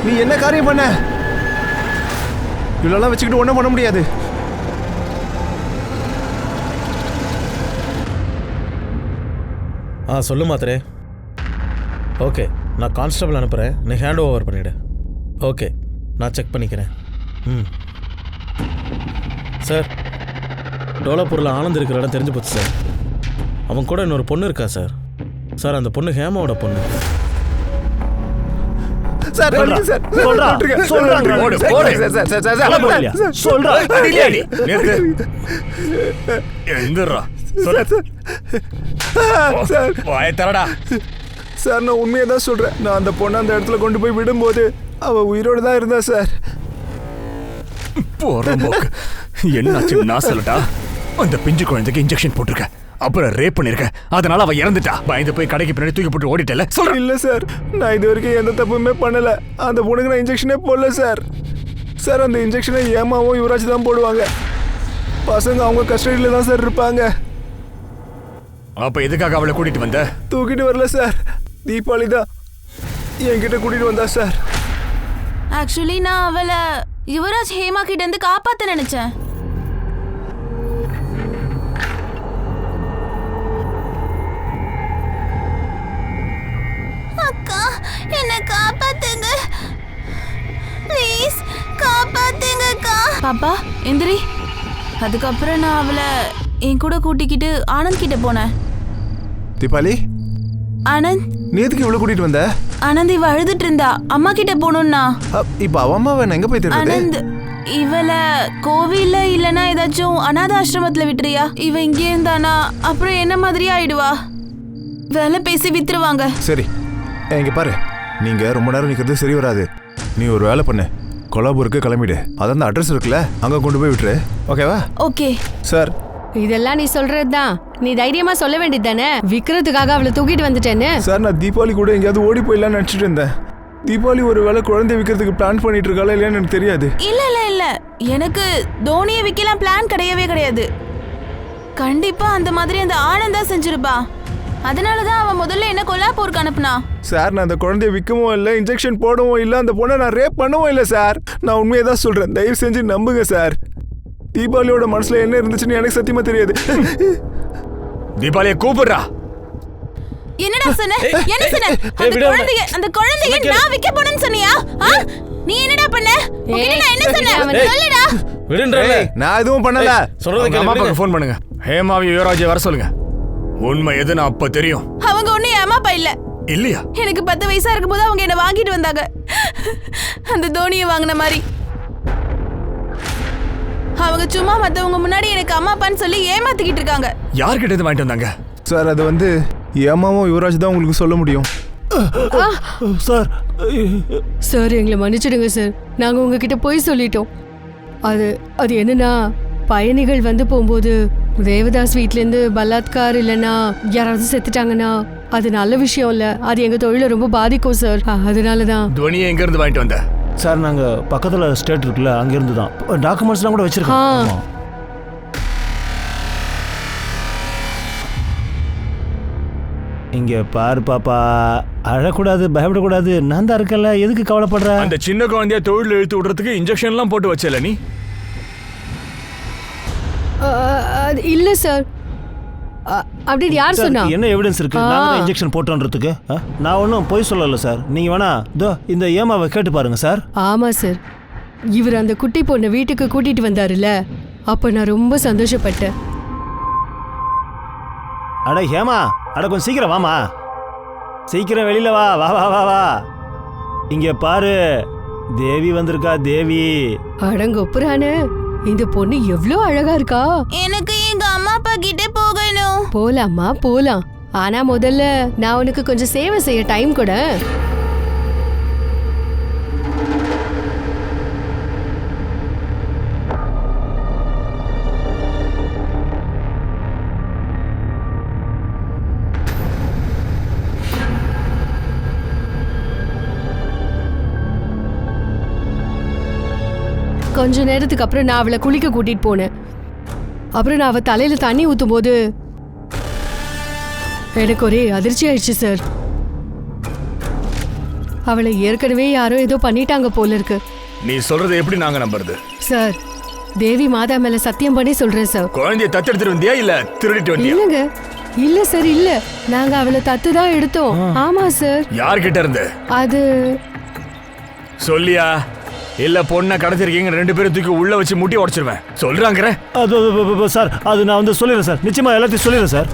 நீ என்ன காரியம் பண்ண? இவ்வளோலாம் வச்சுக்கிட்டு ஒன்றும் பண்ண முடியாது. சொல்லு மாத்திரே. ஓகே, நான் கான்ஸ்டபிள் அனுப்புகிறேன், நீ ஹேண்ட் ஓவர் பண்ணிவிடு. ஓகே, நான் செக் பண்ணிக்கிறேன். சார், டோலாப்பூரில் ஆனந்த் இருக்கிற இடம் தெரிஞ்சு போச்சு சார். அவன் கூட இன்னொரு பொண்ணு இருக்கா சார். சார், அந்த பொண்ணு ஹேமாவோட பொண்ணு. சார், நான் உண்மையை தான் சொல்றேன். நான் அந்த பொண்ணை அந்த இடத்துல கொண்டு போய் விடும்போது அவ உயிரோடு தான் இருந்தா சார். என்னாச்சு நான் சொல்லட்டா? அந்த பிஞ்சு குழந்தைக்கு இன்ஜெக்ஷன் போட்டிருக்க, அப்புறம் ரேப் பண்ணிருக்க, அதனால அவ இறந்துட்டா. பயந்து போய் கடைக்கு பின்னாடி தூக்கி போட்டு ஓடிட்டல. சொல்றேன். இல்ல சார், நான் இது வரைக்கும் எந்த தப்புமே பண்ணல. அந்த பொண்ணுக்கு நான் இன்ஜெக்ஷனே போடல சார். சார், அந்த இன்ஜெக்ஷனை ஏமாவும் யுவராஜ் தான் போடுவாங்க. பசங்க அவங்க கஸ்டடியில தான் சார் இருப்பாங்க. அப்ப எதுக்காக அவளை கூட்டிட்டு வந்த? தூக்கிட்டு வரல சார், தீபாவளி தான் என்கிட்ட கூட்டிட்டு வந்தா சார். ஆக்சுவலி நான் அவளை யுவராஜ் ஹேமா கிட்ட இருந்து காப்பாத்த நினைச்சேன். அக்கா, என்ன காப்பாத்துங்க ப்ளீஸ், காப்பாத்துங்கக்கா. பாப்பா எந்திரி. அதுக்கப்புறம் நான் அவளை என் கூட கூட்டிக்கிட்டு ஆனந்த் கிட்ட போனேன். தீபாவளி, ஆனந்த், நீ எதுக்கு இவ்வளவு கூட்டிட்டு வந்த? ஆனந்த் இவ அழுதுட்டு இருந்தா, அம்மா கிட்ட போகணும்னா. இப்ப அவ அம்மாவை நான் எங்க போய் தேடுறது? ஆனந்த், இவளை கோவில்ல இல்லனா ஏதாச்சும் அநாத ஆசிரமத்துல விட்டுறியா? இவ இங்கே இருந்தானா அப்புறம் என்ன மாதிரியே ஆயிடுவா. வேலை பேசி வித்துருவாங்க. சரி, இங்க பாரு, நீங்க ரொம்ப நேரம் நிக்கிறது சரி வராது. நீ ஒரு வேலை பண்ணு, கொலாபூருக்கு கிளம்பிடு. அதான் அந்த அட்ரஸ் இருக்குல்ல, அங்க கொண்டு போய் விட்டுரு. ஓகேவா? Okay sir. இதெல்லாம் நீ சொல்றதுதான். நீ தைரியமா சொல்ல வேண்டியது தானே, விக்கிறதுக்காக அவளை தூக்கிட்டு வந்துட்டேன்னு. சார், நான் தீபாவளி கூட எங்கேயாவது ஓடி போயிடலான்னு நினைச்சிட்டு இருந்தேன். தீபாவளி ஒரு வேலை குழந்தை விற்கிறதுக்கு பிளான் பண்ணிட்டு இருக்காளா இல்லையான்னு எனக்கு தெரியாது. இல்ல இல்ல இல்ல, எனக்கு தோனியை விக்கலாம் பிளான் கிடையவே கிடையாது. கண்டிப்பா அந்த மாதிரி அந்த ஆனந்தா செஞ்சிருப்பா. அதனாலதான் அவன் முதல்ல என்ன கொல்லாப்பூருக்கு அனுப்புனா. சார், நான் அந்த குழந்தைய விற்கவும் இல்லை, இன்ஜெக்ஷன் போடவும் இல்லை, அந்த பொண்ணை நான் ரேப் பண்ணவும் இல்லை சார். நான் உண்மையை தான் சொல்றேன், தயவு செஞ்சு நம்புங்க சார். தீபாவளியோட மனசுல என்ன இருந்துச்சுன்னு எனக்கு சத்தியமா தெரியாது. தீபாவளியை கூப்பிடுறா. என்னடா சொன்ன? என்ன சொன்ன? அந்த குழந்தையை நான் விக்க போறேன்னு சொன்னியா? நீ என்னடா பண்ண? உன்கிட்ட நான் என்ன சொன்னேன்? சொல்லுடா. விடுன்றே. நான் எதுவும் பண்ணல. சொல்றது அம்மா அப்பாக்கு ஃபோன் பண்ணுங்க. ஹேமாவை யுவராஜை வர சொல்லுங்க. உண்மை எதுன்னு அப்ப தெரியும். அவங்க ஒண்ணு அம்மா அப்பா இல்ல. இல்லையா? எனக்கு 10 வயசா இருக்கும்போது அவங்க என்ன வாங்கிட்டு வந்தாங்க. அந்த தோனியை வாங்கின மாதிரி. அவங்க சும்மா மத்தவங்க முன்னாடி எனக்கு அம்மா அப்பான்னு சொல்லி ஏமாத்திக்கிட்டு இருக்காங்க. யார்கிட்ட இருந்து வாங்கிட்டு வந்தாங்க? சார், அது வந்து ஏமாவும் யுவராஜ் தான் உங்களுக்கு சொல்ல முடியும். சார். சார், எங்களை மன்னிச்சிடுங்க சார், நாங்க உங்ககிட்ட போய் சொல்லிட்டோம். அது என்னன்னா, பயணிகள் வந்து போகும்போது தேவதாஸ் வீட்லேருந்து பலாத்கார் இல்லைன்னா யாராவது செத்துட்டாங்கன்னா அது நல்ல விஷயம் இல்லை. அது எங்கள் தொழிலை ரொம்ப பாதிக்கும் சார். அதனால தான். துவனியை எங்கேருந்து வாங்கிட்டு வந்த? சார், நாங்கள் பக்கத்தில் ஸ்டேட் இருக்குல்ல, அங்கேருந்து தான். டாக்குமெண்ட்ஸ்லாம் கூட வச்சுருக்கோம். இங்கே பாரு பாப்பா, அழக்கூடாது, பயப்படக்கூடாது, நான் தான் இருக்கல, எதுக்கு கவலைப்படுற? அந்த சின்ன குழந்தைய தொழில் இழுத்து விடுறதுக்கு இன்ஜெக்ஷன்லாம் போட்டு வச்சல நீ? இல்ல சார், அப்படின்னு யார் சொன்னா? என்ன எவிடன்ஸ் இருக்கு நாங்க இன்ஜெக்ஷன் போட்டோன்றதுக்கு? நான் ஒன்றும் பொய் சொல்லல சார். நீங்க வேணா இந்த ஏமாவை கேட்டு பாருங்க சார். ஆமா சார், இவர் அந்த குட்டி பொண்ணை வீட்டுக்கு கூட்டிட்டு வந்தாருல்ல, அப்ப நான் ரொம்ப சந்தோஷப்பட்டேன். அட ஹேமா, அட கொஞ்சம் சீக்கிரம் வாமா, சீக்கிரம் வெளியில வா வா வா வா வா. இங்க பாரு, தேவி வந்திருக்கா. தேவி அடங்கொப்புறானு, இந்த பொண்ணு எவ்வளவு அழகா இருக்கா. எனக்கு எங்க அம்மா அப்பா கிட்ட போகணும். போலாமா, போலாம். ஆனா முதல்ல நான் உனக்கு கொஞ்சம் சேவை செய்ய டைம் கூட. கொஞ்ச நேரத்துக்கு அப்புறம் நான் அவளை குளிக்க கூட்டிட்டு போனேன். அப்புறம் நான் அவ தலையில தண்ணி ஊத்தும் போது எனக்கு ஒரே அதிர்ச்சி ஆயிடுச்சு சார். அவளை ஏற்கனவே யாரோ ஏதோ பண்ணிட்டாங்க போல இருக்கு. நீ சொல்றதை எப்படி நாங்க நம்புறது? சார், தேவி மாதா மேல சத்தியம் பண்ணி சொல்றேன் சார். குழந்தைய தத்தெடுத்துட்டு வந்தியா இல்ல திருடிட்டு வந்தியா? இல்லங்க, இல்ல சார், இல்ல, நாங்க அவளை தத்து தான் எடுத்தோம். ஆமா சார். யார்கிட்ட இருந்து? அது சொல்லியா? இல்ல பொண்ணை கடத்திருக்கீங்க, 2 பேரும் தூக்கி உள்ள வச்சு முட்டி உடைச்சிருவேன் சொல்றாங்க. அது சார், அது நான் வந்து சொல்லிடுறேன் சார், நிச்சயமா எல்லாத்தையும் சொல்லிடுறேன் சார்.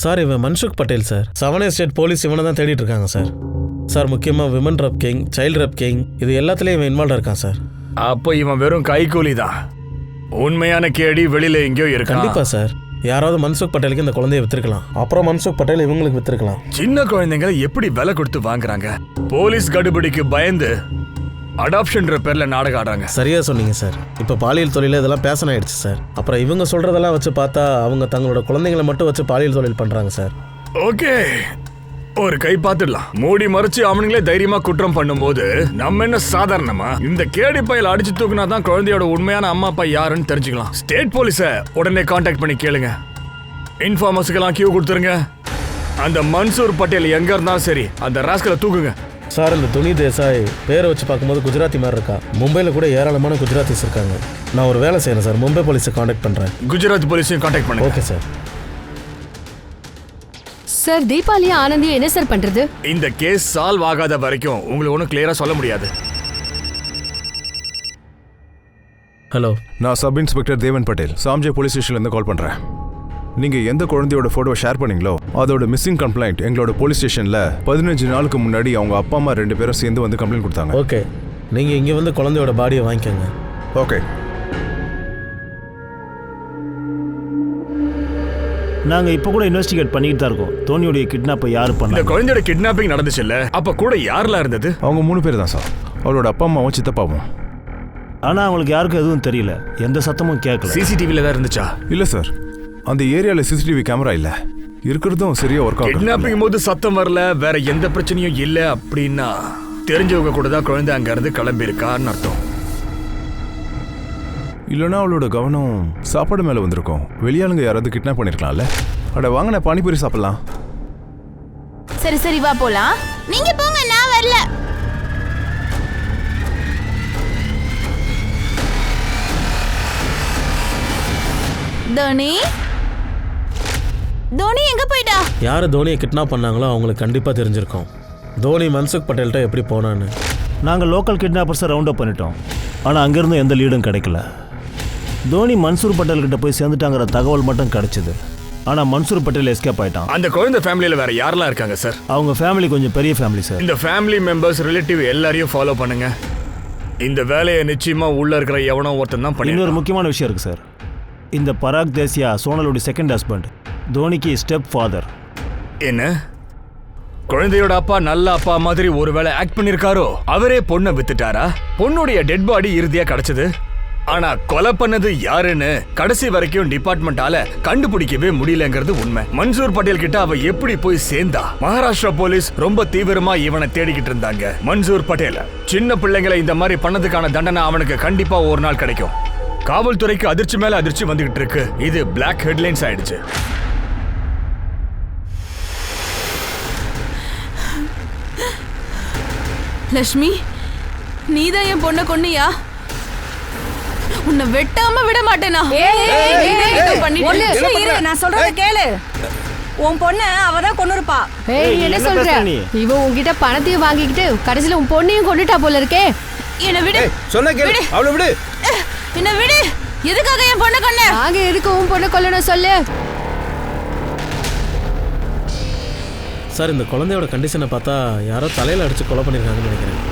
சார், இவன் Mansukh Patel sir. 7 state police இவனை தான் தேடிட்டு இருக்காங்க சார். சார், முக்கியமாக விமன் ரப் கிங், சைல்டு ரப் கிங், இது எல்லாத்துலேயும் இவன் இன்வால்வ் இருக்கான் சார். அப்போ இவன் வெறும் கைகூலி தான். உண்மையான கேடி வெளியில எங்கேயோ இருக்கு. கண்டிப்பா சார், யாராவது மன்சுக் பட்டேலுக்கு இந்த குழந்தைய வித்திருக்கலாம், அப்புறம் மன்சுக் பட்டேல் இவங்களுக்கு வித்திருக்கலாம். சின்ன குழந்தைங்களை எப்படி விலை கொடுத்து வாங்குறாங்க? போலீஸ் கடுபிடிக்கு பயந்து அடாப்ஷன்ற பேர்ல நாடகம் ஆடுறாங்க. சரியா சொன்னீங்க சார். இப்ப பாலியல் தொழில இதெல்லாம் பேஷன் ஆயிடுச்சு சார். அப்புறம் இவங்க சொல்றதெல்லாம் வச்சு பார்த்தா அவங்க தங்களோட குழந்தைங்களை மட்டும் வச்சு பாலியல் தொழில் பண்றாங்க சார். ஓகே, ஒரு கை பார்த்துடலாம். மூடி மறைச்சு அவனுங்களே தைரியமா குற்றம் பண்ணும்போது நம்ம என்ன சாதாரணமா? இந்த கேடி பையில அடிச்சு தூக்குனா தான் குழந்தையோட உண்மையான அம்மா அப்பா யாருன்னு தெரிஞ்சுக்கலாம். ஸ்டேட் போலீஸ உடனே கான்டாக்ட் பண்ணி கேளுங்க. இன்ஃபார்மர்ஸுக்கெல்லாம் கியூ கொடுத்துருங்க. அந்த மன்சூர் பட்டேல் எங்க இருந்தாலும் சரி, அந்த ராஸ்கலை தூக்குங்க. சார் இந்த துணி தேசாய் பேரை வச்சு பார்க்கும்போது குஜராத்தி மாதிரி இருக்கா. மும்பையில் கூட ஏராளமான குஜராத்திஸ் இருக்காங்க. நான் ஒரு வேலை செய்கிறேன் சார், மும்பை போலீஸை காண்டாக்ட் பண்ணுறேன். குஜராத் போலீஸையும் காண்டாக்ட் பண்ணுங்க. Okay sir. சார் தீபாவளியும் ஆனந்தியும் என்ன சார் பண்றது? இந்த கேஸ் சால்வ் ஆகாத வரைக்கும் உங்களுக்கு ஒன்றும் கிளியரா சொல்ல முடியாது. ஹலோ, நான் சப் இன்ஸ்பெக்டர் தேவன் பட்டேல், சாம்ஜே போலீஸ் ஸ்டேஷன்லேருந்து கால் பண்ணுறேன். நீங்கள் எந்த குழந்தையோட ஃபோட்டோவை ஷேர் பண்ணீங்களோ அதோட மிஸ்ஸிங் கம்ப்ளைண்ட் எங்களோட போலீஸ் ஸ்டேஷனில் 15 நாளுக்கு முன்னாடி அவங்க அப்பா அம்மா 2 பேரும் சேர்ந்து வந்து கம்ப்ளைண்ட் கொடுத்தாங்க. ஓகே, நீங்கள் இங்கே வந்து குழந்தையோட பாடியை வாங்கிக்கோங்க. ஓகே. நாங்கள் இப்போ கூட இன்வெஸ்டிகேட் பண்ணிட்டு தான் இருக்கோம். தோனியோடைய கிட்னாப்பை யார் இந்த பண்ணாங்க? குழந்தையோட கிட்னாப்பிங் நடந்துச்சு இல்ல, அப்ப கூட யாரெல்லாம் இருந்தது? அவங்க 3 பேர் தான் சார். அவளோட அப்பா அம்மாவும் சித்தப்பாவும். ஆனால் அவங்களுக்கு யாருக்கும் எதுவும் தெரியல, எந்த சத்தமும் கேட்கல. சிசிடிவில தான் இருந்துச்சா? இல்லை சார், அந்த ஏரியாவில் சிசிடிவி கேமரா இல்லை. இருக்கிறதும் சரியா ஒர்க் ஆகும். கிட்னாப்பிங் போது சத்தம் வரல, வேற எந்த பிரச்சனையும் இல்லை அப்படின்னா தெரிஞ்சவங்க கூட தான் குழந்தை அங்க இருந்து கிளம்பி இருக்கான்னு அர்த்தம். இல்லைன்னா அவளோட கவனம் சாப்பாடு மேலே வந்திருக்கும். வெளியாளுங்க யாராவது கிட்னாப் பண்ணிருக்கலாம்ல. அட வாங்கின பானிபூரி சாப்பிடலாம். சரி சரி வா போலாம். நீங்க போங்க, நான் வரல. தோனி தோனி எங்க போயிட்டா? யார் தோனியை கிட்னாப் பண்ணாங்களோ அவங்களுக்கு கண்டிப்பாக தெரிஞ்சிருக்கும். தோனி மன்சுக் பட்டேல்கிட்ட எப்படி போனான்னு. நாங்கள் லோக்கல் கிட்னாப்பர்ஸை ரவுண்ட் அப் பண்ணிட்டோம், ஆனால் அங்கேருந்து எந்த லீடும் கிடைக்கல. தோனி மன்சூர் பட்டேல்கிட்ட போய் சேர்ந்துட்டாங்கிற தகவல் மட்டும் கிடைச்சிது. ஆனால் மன்சூர் பட்டேல் எஸ்கேப் ஆயிட்டான். அந்த குழந்தை ஃபேமிலியில வேற யாரெல்லாம் இருக்காங்க சார்? அவங்க ஃபேமிலி கொஞ்சம் பெரிய ஃபேமிலி சார். இந்த ஃபேமிலி மெம்பர்ஸ் ரிலேட்டிவ் எல்லாரையும் ஃபாலோ பண்ணுங்க. இந்த வேலையை நிச்சயமா உள்ள இருக்கிற எவனோ ஒருத்தன் தான் பண்ணி. இன்னொரு முக்கியமான விஷயம் இருக்குது சார். இந்த பராக் தேசியா சோனலுடைய செகண்ட் ஹஸ்பண்ட், தோனிக்கு ஸ்டெப் ஃபாதர். என்ன குழந்தையோட அப்பா நல்ல அப்பா மாதிரி ஒருவேளை ஆக்ட் பண்ணிருக்காரோ? அவரே பொண்ணை வித்துட்டாரா? பொண்ணுடைய டெட் பாடி இறுதியா கிடைச்சது. ஆனா கொலை பண்ணது யாருன்னு கடைசி வரைக்கும் டிபார்ட்மெண்டால கண்டுபிடிக்கவே முடியலங்கிறது உண்மை. மன்சூர் பட்டேல் கிட்ட அவ எப்படி போய் சேர்ந்தா? மகாராஷ்டிரா போலீஸ் ரொம்ப தீவிரமா இவனை தேடிக்கிட்டு இருந்தாங்க. மன்சூர் பட்டேல் சின்ன பிள்ளைங்களை இந்த மாதிரி பண்ணதுக்கான தண்டனை அவனுக்கு கண்டிப்பா ஒரு நாள் கிடைக்கும். காவல்துறைக்கு அதிர்ச்சி மேல அதிர்ச்சி வந்துகிட்டு இருக்கு. இது பிளாக் ஹெட்லைன்ஸ் ஆயிடுச்சு. லட்சுமி, நீதான் என் பொண்ணை கொன்னியா? உன்னை வெட்டாம விட மாட்டேனா? நான் சொல்றத கேளு. உன் பொண்ணு அவதான் கொன்னுருப்பா. ஏய் என்ன சொல்ற? இவ உன்கிட்ட பணத்தையும் வாங்கிக்கிட்டு கடைசில உன் பொண்ணையும் கொண்டுட்டா போல இருக்கே. என்ன விடு. சொன்ன கேளு, அவளை விடு. என்ன விடு. எதுக்காக என் பொண்ணை கொன்ன? நாங்க எதுக்கு உன் பொண்ணை கொல்லணும் சொல்லு. சார், இந்த குழந்தையோட கண்டிஷனை பார்த்தா யாரோ தலையில் அடித்து கொலை பண்ணியிருக்காங்கன்னு நினைக்கிறேன்.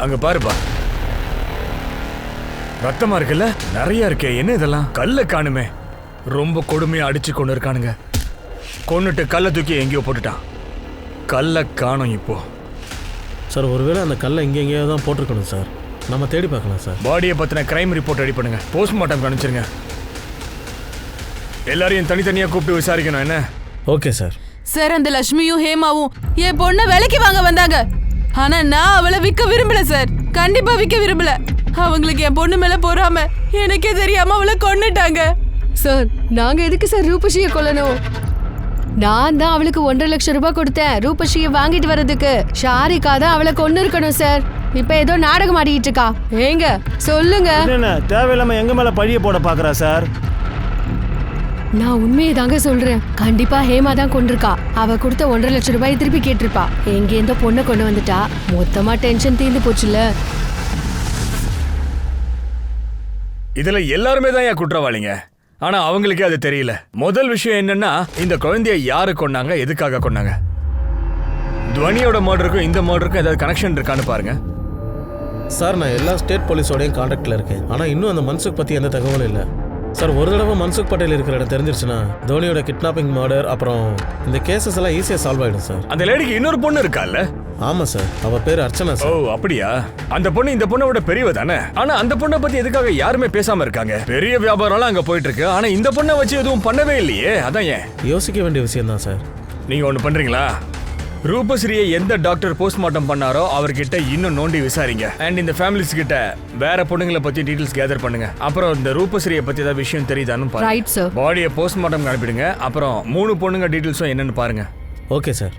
அங்க பாருப்பா, ரத்தமா இருக்குல்ல, நிறைய இருக்கே. என்ன இதெல்லாம்? கல்ல காணுமே. ரொம்ப கொடுமையா அடிச்சு கொண்டு இருக்கானுங்க. கொன்னுட்டு கல்லை தூக்கி எங்கேயோ போட்டுட்டான். கல்லை காணும் இப்போ. சார், ஒருவேளை அந்த கல்லை எங்கேயோ தான் போட்டிருக்கணும் சார். நம்ம தேடி பார்க்கலாம் சார். பாடியை பத்தின கிரைம் ரிப்போர்ட் ரெடி பண்ணுங்க. போஸ்ட்மார்ட்டம் அனுப்பிச்சிருங்க. எல்லாரையும் தனித்தனியா கூப்பிட்டு விசாரிக்கணும். என்ன? Okay sir. சார், அந்த லட்சுமியும் ஹேமாவும் என் பொண்ணை விலைக்கு வாங்க வந்தாங்க. ஆனா நான் அவளை விற்க விரும்பல சார். கண்டிப்பா விற்க விரும்பல. அவங்களுக்கு என் பொண்ணு மேல பொறாம எனக்கே தெரியாம அவளை கொன்னுட்டாங்க. சார், நாங்க எதுக்கு சார் ரூபஸ்ரீயை கொல்லணும்? நான் தான் அவளுக்கு 1.5 லட்சம் ரூபாய் கொடுத்தேன் ரூபஸ்ரீயை வாங்கிட்டு வர்றதுக்கு. ஷாரிகா தான் அவளை கொன்னு இருக்கணும் சார். இப்ப ஏதோ நாடகம் ஆடிட்டு இருக்கா. ஏங்க சொல்லுங்க. என்ன தேவையில்லாம எங்க மேல பழிய போட பாக்குறா சார்? நான் உண்மையை தாங்க சொல்றேன். கண்டிப்பா ஹேமா தான் கொண்டிருக்கா. அவ கொடுத்த 1.5 லட்சம் ரூபாய் திருப்பி கேட்டிருப்பா. எங்கேருந்தோ பொண்ணை கொண்டு வந்துட்டா. மொத்தமா டென்ஷன் தீர்ந்து போச்சுல்ல. இதுல எல்லாருமே தான் ஏன் குற்றவாளிங்க. ஆனா அவங்களுக்கே அது தெரியல. முதல் விஷயம் என்னன்னா, இந்த குழந்தைய யாரு கொன்னாங்க, எதுக்காக கொன்னாங்க? துவனியோட மர்டருக்கும் இந்த மர்டருக்கும் ஏதாவது கனெக்ஷன் இருக்கான்னு பாருங்க. சார், நான் எல்லா ஸ்டேட் போலீஸோடையும் கான்டாக்டில் இருக்கேன். ஆனால் இன்னும் அந்த மன்சுக் பற்றி எந்த தகவலும் இல்லை சார். ஒரு தடவை மன்சுக் பட்டேல் இருக்கிற இடம் தெரிஞ்சிருச்சுன்னா தோனியோட கிட்னாப்பிங் மர்டர் அப்புறம் இந்த கேசஸ் எல்லாம் ஈஸியாக சால்வ் ஆகிடும் சார். அந்த லேடிக்கு இன்னொரு பொண்ணு இருக்கால்ல? ஆமாம் சார், அவள் பேர் அர்ச்சனா சார். ஓ அப்படியா? அந்த பொண்ணு இந்த பொண்ணை விட பெரியவ தானே. ஆனா அந்த பொண்ணை பத்தி எதுக்காக யாருமே பேசாம இருக்காங்க? பெரிய வியாபாரம்லாம் அங்க போயிட்டு இருக்கு. ஆனா இந்த பொண்ணை வச்சு எதுவும் பண்ணவே இல்லையே. அதான் ஏன்? யோசிக்க வேண்டிய விஷயம் தான் சார். நீங்க ஒண்ணு பண்றீங்களா? ரூபஸ்ரீயை எந்த டாக்டர் போஸ்ட்மார்ட்டம் பண்ணாரோ அவர்கிட்ட இன்னும் நோண்டி விசாரிங்க. அண்ட் இந்த ஃபேமிலிஸ் கிட்ட வேற பொண்ணுங்களை பத்தி டீடைல்ஸ் கேதர் பண்ணுங்க. அப்புறம் இந்த ரூபஸ்ரீயை பத்தி ஏதாவது விஷயம் தெரியுதான்னு பாருங்க. Right sir. பாடியை போஸ்ட்மார்ட்டம் அனுப்பிடுங்க. அப்புறம் 3 பொண்ணுங்க டீடைல்ஸும் என்னன்னு பாருங்க. Okay sir.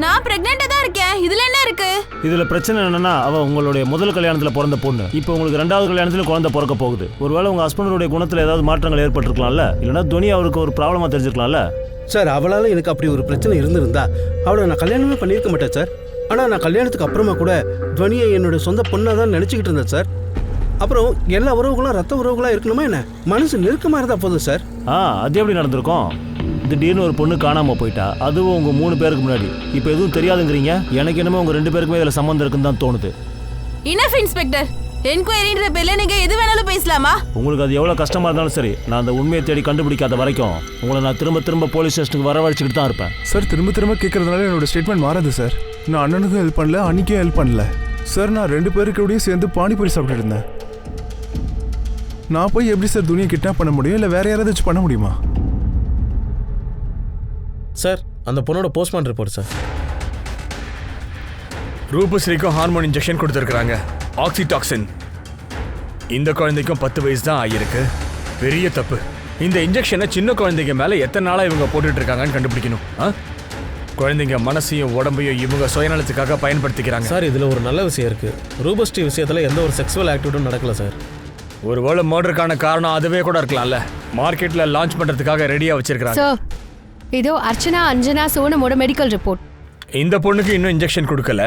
நான் பிரெக்னெண்டா தான் இருக்கேன். இதுல என்ன இருக்கு? இதுல பிரச்சனை என்னன்னா அவ உங்களுடைய முதல் கல்யாணத்துல பிறந்த பொண்ணு. இப்போ உங்களுக்கு 2வது கல்யாணத்துல குழந்தை பிறக்க போகுது. ஒருவேளை உங்க ஹஸ்பண்டோட குணத்துல ஏதாவது மாற்றங்கள் ஏற்பட்டிருக்கலாம்ல, இல்லைன்னா துனி அவருக்கு ஒரு ப்ராப்ளமா தெரிஞ்சிருக்கலாம்ல. சார் அவளால எனக்கு அப்படி ஒரு பிரச்சனை இருந்திருந்தா அவளை நான் கல்யாணமே பண்ணியிருக்க மாட்டேன் சார். ஆனால் நான் கல்யாணத்துக்கு அப்புறமா கூட துவனியை என்னோட சொந்த பொண்ணாக தான் நினச்சிக்கிட்டு இருந்தேன் சார். அப்புறம் எல்லா உறவுகளும் ரத்த உறவுகளாக இருக்கணுமா என்ன? மனசு நெருக்கமாக இருந்தால் போதும் சார். அது எப்படி நடந்திருக்கும்? திடீர்னு ஒரு பொண்ணு காணாம போயிட்டா, அதுவும் உங்க 3 பேருக்கு முன்னாடி. இப்போ எதுவும் தெரியாதுங்கிறீங்க. எனக்கு என்னமோ உங்க 2 பேருக்குமே இதுல சம்மந்தம் இருக்குன்னு தான் தோணுது. Enough inspector. என்கொயரின்ற பேர்ல நீங்க எது வேணாலும் பேசலாமா? உங்களுக்கு அது எவ்வளவு கஷ்டமா இருந்தாலும் சரி, நான் அந்த உண்மையை தேடி கண்டுபிடிக்காத வரைக்கும் உங்களை நான் திரும்ப போலீஸ் ஸ்டேஷனுக்கு வரவழைச்சிக்கிட்டு தான் இருப்பேன். சார் திரும்ப கேட்கறதுனால என்னோட ஸ்டேட்மெண்ட் மாறாது சார். நான் அண்ணனுக்கும் ஹெல்ப் பண்ணல, அன்னைக்கும் ஹெல்ப் பண்ணல சார். நான் 2 பேருக்கூடயும் சேர்ந்து பானிபூரி சாப்பிட்டு இருந்தேன். நான் போய் எப்படி சார் துணியை கிட்னாப் பண்ண முடியும்? இல்லை வேற யாராவது வச்சு பண்ண முடியுமா? சார் அந்த பொண்ணோட போஸ்ட்மார்ட்டம் ரிப்போர்ட் சார். ரூபஸ்ரீக்கும் ஹார்மோன் இன்ஜெக்ஷன் கொடுத்துருக்காங்க, ஆக்சிடாக்சின். இந்த குழந்தைக்கும் 10 வயசு தான் ஆகியிருக்கு. பெரிய தப்பு. இந்த இன்ஜெக்ஷனை சின்ன குழந்தைங்க மேல எத்தனை நாளா இவங்க போட்டுட்டு இருக்காங்கன்னு கண்டுபிடிக்கணும். குழந்தைங்க மனசையும் உடம்பையும் இவங்க சுயநலத்துக்காக பயன்படுத்திக்கிறாங்க. சார் இதுல ஒரு நல்ல விஷயம் இருக்கு. ரூபஸ்ரீ விஷயத்துல எந்த ஒரு செக்ஸுவல் ஆக்டிவிட்டியும் நடக்கல சார். ஒருவேளை மர்டருக்கான காரணம் அதுவே கூட இருக்கலாம்ல. மார்க்கெட்ல லான்ச் பண்றதுக்காக ரெடியா வச்சிருக்காங்க. சார் இதோ அர்ச்சனா அஞ்சனா சோனமோட மெடிக்கல் ரிப்போர்ட். இந்த பொண்ணுக்கு இன்னும் இன்ஜெக்ஷன் கொடுக்கல,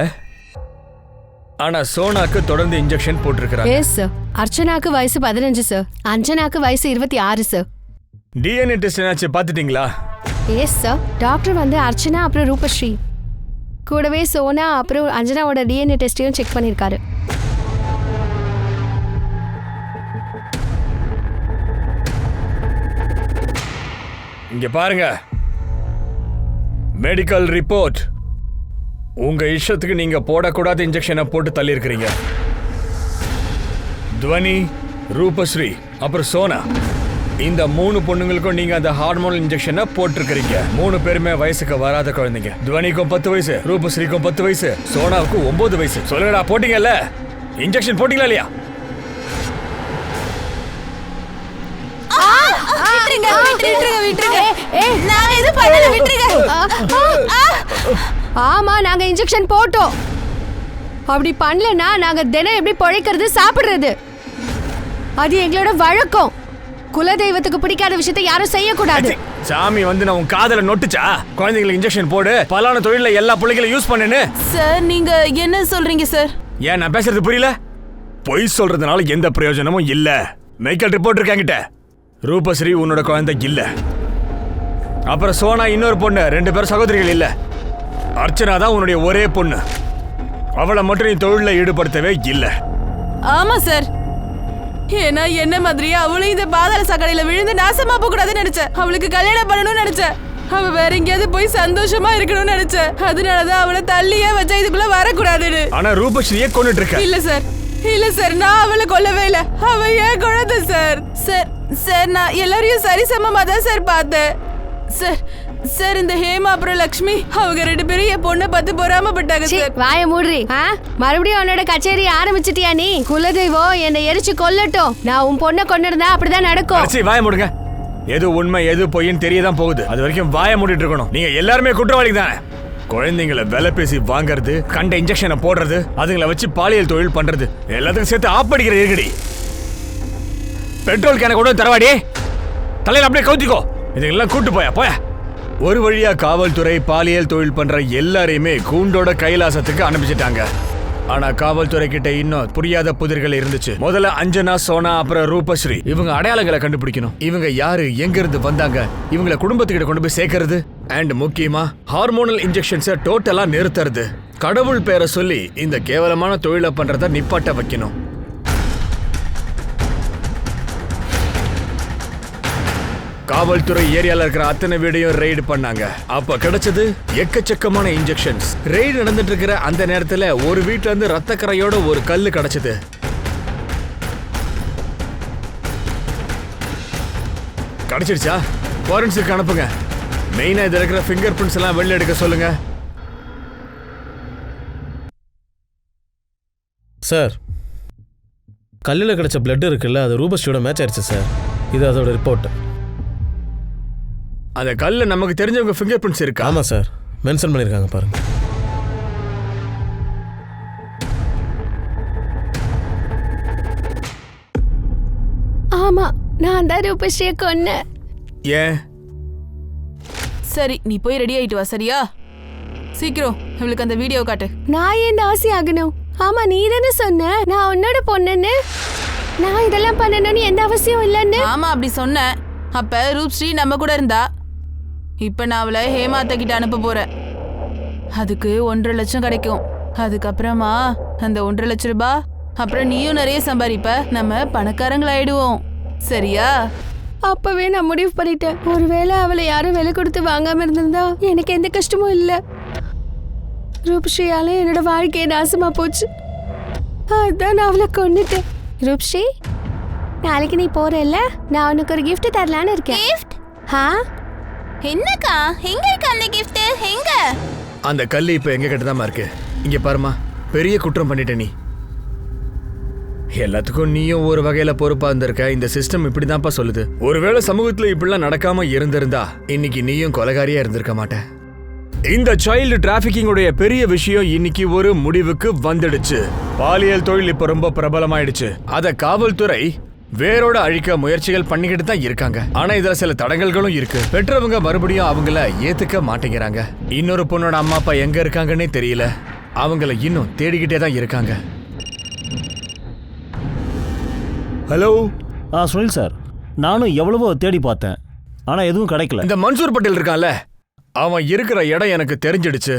ஆனா சோனாக்கு தொடர்ந்து இன்ஜெக்ஷன் போட்டிருக்காங்க. Yes sir. அர்ச்சனாக்கு வயசு 15 சார். அஞ்சனாக்கு வயசு 26 சார். டிஎன்ஏ டெஸ்ட் என்னாச்சு பாத்துட்டீங்களா? Yes sir. டாக்டர் வந்து அர்ச்சனா அப்புறம் ரூபஸ்ரீ கூடவே சோனா அப்புறம் அஞ்சனாவோட டிஎன்ஏ டெஸ்டையும் செக் பண்ணியிருக்காரு. இங்க பாருங்க, மெடிக்கல் ரிப்போர்ட். உங்க இஷ்டத்துக்கு நீங்க போடக்கூடாத இன்ஜெக்ஷனை போட்டு தள்ளி இருக்கிறீங்க. துவனி, ரூபஸ்ரீ அப்புறம் சோனா, இந்த 3 பொண்ணுங்களுக்கும் நீங்க அந்த ஹார்மோன் இன்ஜெக்ஷனை போட்டிருக்கிறீங்க. 3 பேருமே வயசுக்கு வராத குழந்தைங்க. துவனிக்கும் 10 வயசு, ரூபஸ்ரீக்கும் 10 வயசு, சோனாவுக்கும் 9 வயசு. சொல்லுங்கடா, போட்டீங்கல்ல? இன்ஜெக்ஷன் போட்டீங்களா இல்லையா? ஆமா நாங்க இன்ஜெக்ஷன் போட்டோம். அப்படி பண்ணலனா நாங்க தினம் எப்படி பொழைக்கிறது, சாப்பிடுறது? அது எங்களோட வழக்கம். குலதெய்வத்துக்கு பிடிக்காத விஷயத்தை யாரும் செய்யக்கூடாது. சாமி வந்து நான் உன் காதல நொட்டுச்சா? குழந்தைங்களுக்கு இன்ஜெக்ஷன் போடு, பலான தொழில எல்லா பிள்ளைகளும் யூஸ் பண்ணுன்னு. சார் நீங்க என்ன சொல்றீங்க சார்? ஏன் நான் பேசுறது புரியல? பொய் சொல்றதுனால எந்த பிரயோஜனமும் இல்ல. Medical report இருக்காங்கிட்ட. ரூபஸ்ரீ உன்னோட குழந்தை இல்ல. அப்புறம் சோனா இன்னொரு பொண்ணு, 2 பேரும் சகோதரிகள் இல்ல. அர்ச்சனா தான் உன்னுடைய ஒரே பொண்ணு. அவளை மட்டும் நீ தொழில ஈடுபடுத்தவே இல்ல. ஆமா சார். ஏன்னா என்ன மாதிரியே அவளும் இந்த பாதாள சாக்கடையில விழுந்து நாசமா போக கூடாதுன்னு நினைச்சேன். அவளுக்கு கல்யாணம் பண்ணணும்னு நினைச்சேன். அவ வேற எங்கேயாவது போய் சந்தோஷமா இருக்கணும்னு நினைச்சேன். அதனாலதான் அவளை தள்ளியே வச்சா இதுக்குள்ள வரக்கூடாதுன்னு. ஆனா ரூபஸ்ரீயே கொன்னுட்டு இருக்க. இல்ல சார், இல்ல சார், நான் அவளை கொல்லவே இல்ல. அவ ஏன் குழந்தை சார். சார் சார் நான் எல்லாரையும் சரிசமமா தான் சார் பார்த்தேன். சார் சார் இந்த ஹேமா அப்புறம் லக்ஷ்மி அவங்க 2 பேரும் என் பொண்ணை பார்த்து பொறாமப்பட்டாங்க சார். வாய மூடுறி. மறுபடியும் உன்னோட கச்சேரி ஆரம்பிச்சிட்டியா நீ? குலதெய்வம் என்னை எரிச்சு கொல்லட்டும். நான் உன் பொண்ணை கொண்டிருந்தா அப்படிதான் நடக்கும். சரி வாய மூடுங்க. எது உண்மை எது பொய்ன்னு தெரியதான் போகுது. அது வரைக்கும் வாய மூடிட்டு இருக்கணும். நீங்க எல்லாருமே குற்றவாளி தானே. குழந்தைங்களை விலை பேசி வாங்கறது, கண்ட இன்ஜெக்ஷனை போடுறது, அதுங்களை வச்சு பாலியல் தொழில் பண்றது, எல்லாத்துக்கும் சேர்த்து ஆப்படிக்கிற இருக்கடி. பெட்ரோல் கேனை கொண்டு வந்து தரவாடி, தலையில அப்படியே கவுத்திக்கோ. இதுக்கெல்லாம் கூட்டு போயா. ஒரு வழியா காவல்துறை பாலியல் தொழில் பண்ற எல்லாரையுமே கூண்டோட கைலாசத்துக்கு அனுப்பிச்சிட்டாங்க. ஆனா காவல்துறை கிட்ட இன்னும் புரியாத புதிர்கள் இருந்துச்சு. முதல்ல அஞ்சனா, சோனா அப்புறம் ரூபஸ்ரீ, இவங்க அடையாளங்களை கண்டுபிடிக்கணும். இவங்க யாரு, எங்க இருந்து வந்தாங்க, இவங்களை குடும்பத்துக்கிட்ட கொண்டு போய் சேர்க்கறது, அண்ட் முக்கியமா ஹார்மோனல் இன்ஜெக்ஷன்ஸை டோட்டலா நிறுத்துறது. கடவுள் பேரை சொல்லி இந்த கேவலமான தொழிலை பண்றத நிப்பாட்ட வைக்கணும். காவல்துறை ஏரியால இருக்கிற அத்தனை வீடையும் ரெய்டு பண்ணாங்க. அப்ப கிடைச்சது எக்கச்சக்கமான இன்ஜெக்ஷன்ஸ். ரெய்டு நடந்துட்டு இருக்கிற அந்த நேரத்துல ஒரு வீட்ல இருந்து ரத்த கரையோட ஒரு கல்லு கிடைச்சது. கிடைச்சிருச்சா? ஃபாரன்சிக் அனுப்புங்க. மெயினா இதுல இருக்கிற ஃபிங்கர் பிரிண்ட்ஸ் எல்லாம் வெளில எடுக்க சொல்லுங்க. சார், கல்லில் கிடைச்ச பிளட் இருக்குல்ல, அது ரூபஸ்ரீயோட மேட்ச் ஆயிடுச்சு சார். இது அதோட ரிப்போர்ட். அந்த கல்ல நமக்கு தெரிஞ்சவங்க ஃபிங்கர் பிரிண்ட்ஸ் இருக்கு. ஆமா சார், மென்ஷன் பண்ணிருக்காங்க பாருங்க. ஆமா, நான் தான் ரூபஸ்ரீயை கொன்னேன். ஏன்? சரி, நீ போய் ரெடி ஆயிட்டு வா. சரியா? சீக்கிரம் இவளுக்கு அந்த வீடியோ காட்டு. நான் ஏன் தாசி ஆகணும்? ஆமா, நீ தானே சொன்ன நான் உன்னோட பொண்ணுன்னு. நான் இதெல்லாம் பண்ணணும்னு எந்த அவசியம் இல்லைன்னு. ஆமா, அப்படி சொன்னேன். அப்ப ரூப்ஸ்ரீ நம்ம கூட இருந்தா. இப்ப நான் அவளை ஹேமாத்த கிட்ட அனுப்ப போறேன். அதுக்கு 1.5 லட்சம் கிடைக்கும். அதுக்கப்புறமா அந்த 1.5 லட்சம் ரூபாய் அப்புறம் நீயும் நிறைய சம்பாதிப்ப. நம்ம பணக்காரங்களாயிடுவோம். சரியா? அப்பவே நான் முடிவு பண்ணிட்டேன். ஒருவேளை அவளை யாரும் விலை கொடுத்து வாங்காம இருந்திருந்தா எனக்கு எந்த கஷ்டமும் இல்லை. ரூப்ஸ்ரீயால என்னோட வாழ்க்கையை நாசமா போச்சு. அதான் நான் அவளை கொன்னுட்டேன். ரூப்ஸ்ரீ, நாளைக்கு நீ போறல்ல, நான் உனக்கு ஒரு gift தரலான்னு இருக்கேன். gift? என்னக்கா? எங்க இருக்கு அந்த gift? எங்க? அந்த கல்லு இப்ப எங்க கிட்ட தான் இருக்கு. இங்க பாருமா, பெரிய குற்றம் பண்ணிட்ட நீ. எல்லாத்துக்கும் நீயும் ஒரு வகையில பொறுப்பா இருந்திருக்க. இந்த சிஸ்டம் இப்படிதான்ப்பா சொல்லுது. ஒருவேளை சமூகத்துல இப்படிலாம் நடக்காம இருந்திருந்தா இன்னைக்கு நீயும் கொலைகாரியா இருந்திருக்க மாட்ட. இந்த சைல்டு டிராபிகிங்கோடைய பெரிய விஷயம் இன்னைக்கு ஒரு முடிவுக்கு வந்துடுச்சு. பாலியல் தொழில் இப்ப ரொம்ப பிரபலமாயிடுச்சு. அத காவல்துறை வேரோட அழிக்க முயற்சிகள் பண்ணிக்கிட்டு தான் இருக்காங்க. ஆனா இதுல சில தடங்கல்களும் இருக்கு. பெற்றவங்க மறுபடியும் அவங்கள ஏத்துக்க மாட்டேங்கிறாங்க. இன்னொரு பொண்ணோட அம்மா அப்பா எங்க இருக்காங்கன்னே தெரியல. அவங்கள இன்னும் தேடிக்கிட்டே தான் இருக்காங்க. ஹலோ. சுனில் சார், நானும் எவ்வளவோ தேடி பார்த்தேன், ஆனா எதுவும் கிடைக்கல. இந்த மன்சூர் பட்டேல் இருக்கான்ல, அவன் இருக்கிற இடம் எனக்கு தெரிஞ்சிடுச்சு.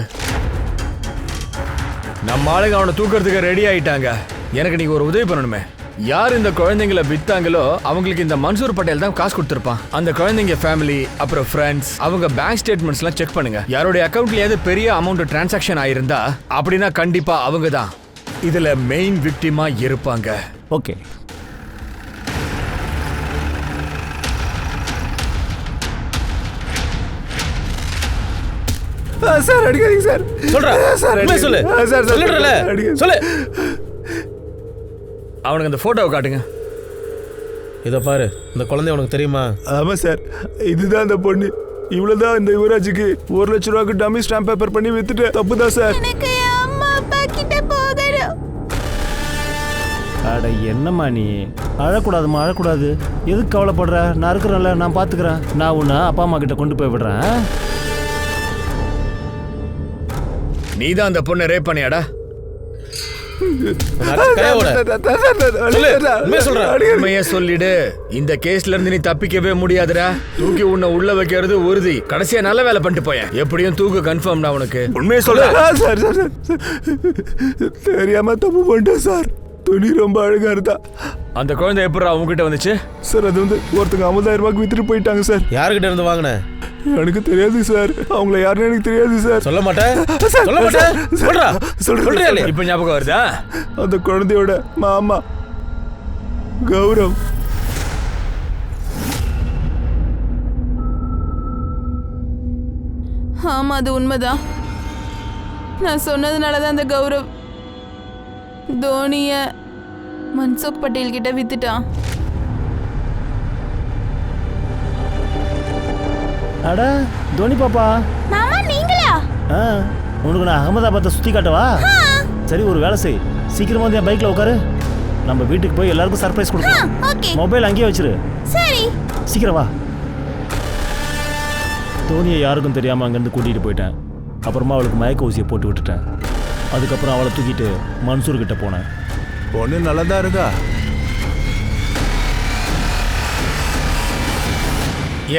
நம்ம ஆளுங்க அவனை தூக்கிறதுக்கு ரெடி ஆயிட்டாங்க. எனக்கு நீங்க ஒரு உதவி பண்ணணுமே. யார் இந்த குழந்தைங்களை வித்தாங்களோ அவங்களுக்கு இந்த மன்சூர் பட்டேல் தான் காசு கொடுத்துருப்பான். அந்த குழந்தைங்க ஃபேமிலி அப்புறம் ஃப்ரெண்ட்ஸ் அவங்க பேங்க் ஸ்டேட்மெண்ட்ஸ் எல்லாம் செக் பண்ணுங்க. யாருடைய அக்கௌண்ட்ல ஏதாவது பெரிய அமௌண்ட் டிரான்சாக்ஷன் ஆயிருந்தா அப்படின்னா கண்டிப்பா அவங்க தான் இதுல மெயின் விக்டிமா இருப்பாங்க. ஓகே. சார் அடிக்காதீங்க சார். சொல்றா சார், உண்மையை சொல்லு. சார் சொல்லுடல, சொல்லு. அவனுக்கு அந்த போட்டோவை காட்டுங்க. இதை பாரு, இந்த குழந்தை உனக்கு தெரியுமா? ஆமா சார், இதுதான் அந்த பொண்ணு. இவ்வளவுதான் இந்த யுவராஜுக்கு 1 லட்சம் ரூபாய்க்கு டம்மி ஸ்டாம்ப் பேப்பர் பண்ணி வித்துட்டு தப்புதான் சார். எனக்கு அம்மா அப்பா கிட்ட போகணும். அட என்னம்மா நீ? அழக்கூடாதுமா, அழக்கூடாது. எதுக்கு கவலைப்படுற? நான் இருக்கிறேன்ல, நான் பார்த்துக்கிறேன். நான் உன்னை அப்பா அம்மா கிட்ட கொண்டு போய் விடுறேன். நீதான் அந்த பொண்ணை ரேப் பண்ணியாடா? உண்மையா சொல்லிடு. இந்த கேஸ்ல இருந்து நீ தப்பிக்கவே முடியாதுடா. தூக்கி உன்னை உள்ள வைக்கிறது உறுதி. கடைசியா நல்ல வேலை பண்ணிட்டு போயேன். எப்படியும் தூக்கு கன்ஃபார்ம்டா உனக்கு. உண்மையை சொல்ல. சார் தெரியாம தப்பு பண்ணிட்டேன் சார். துணி ரொம்ப அழகா இருந்தா. அந்த குழந்தை எப்படா உங்ககிட்ட வந்துச்சு? சார் அது ஒருத்தங்க 50,000 ரூபாய்க்கு வித்துட்டு போயிட்டாங்க சார். யாருக்கிட்ட இருந்து வாங்கின? எனக்கு தெரியாது சார். அவங்கள யாருன்னு எனக்கு தெரியாது சார். சொல்ல மாட்டேன். சொல்ல மாட்டேன். சொல்றா. சொல்றேன். இப்ப ஞாபகம் வருதா? அந்த குழந்தையோட மாமா கௌரவ். ஆமா, அது உண்மைதான். நான் சொன்னதுனாலதான் அந்த கௌரவ் தோனிய மன்சுக் பட்டேல் கிட்ட வித்துட்டான். அட தோனி பாப்பா. மாமா நீங்களா? உனக்கு நான் அகமதாபாத்தை சுத்தி காட்டவா? சரி, ஒரு வேலை செய். சீக்கிரமா வந்து என் பைக்ல உட்காரு. நம்ம வீட்டுக்கு போய் எல்லாருக்கும் சர்ப்ரைஸ் கொடுக்கலாம். ஓகே. மொபைல் அங்கேயே வச்சிரு. சரி. சீக்கிரம் வா. தோனியை யாருக்கும் தெரியாம அங்கிருந்து கூட்டிட்டு போயிட்டேன். அப்புறமா அவளுக்கு மயக்க ஊசியை போட்டு விட்டுட்டேன். அதுக்கப்புறம் அவளை தூக்கிட்டு மன்சூர் கிட்ட போனேன். பொண்ணு நல்லதா இருக்கா?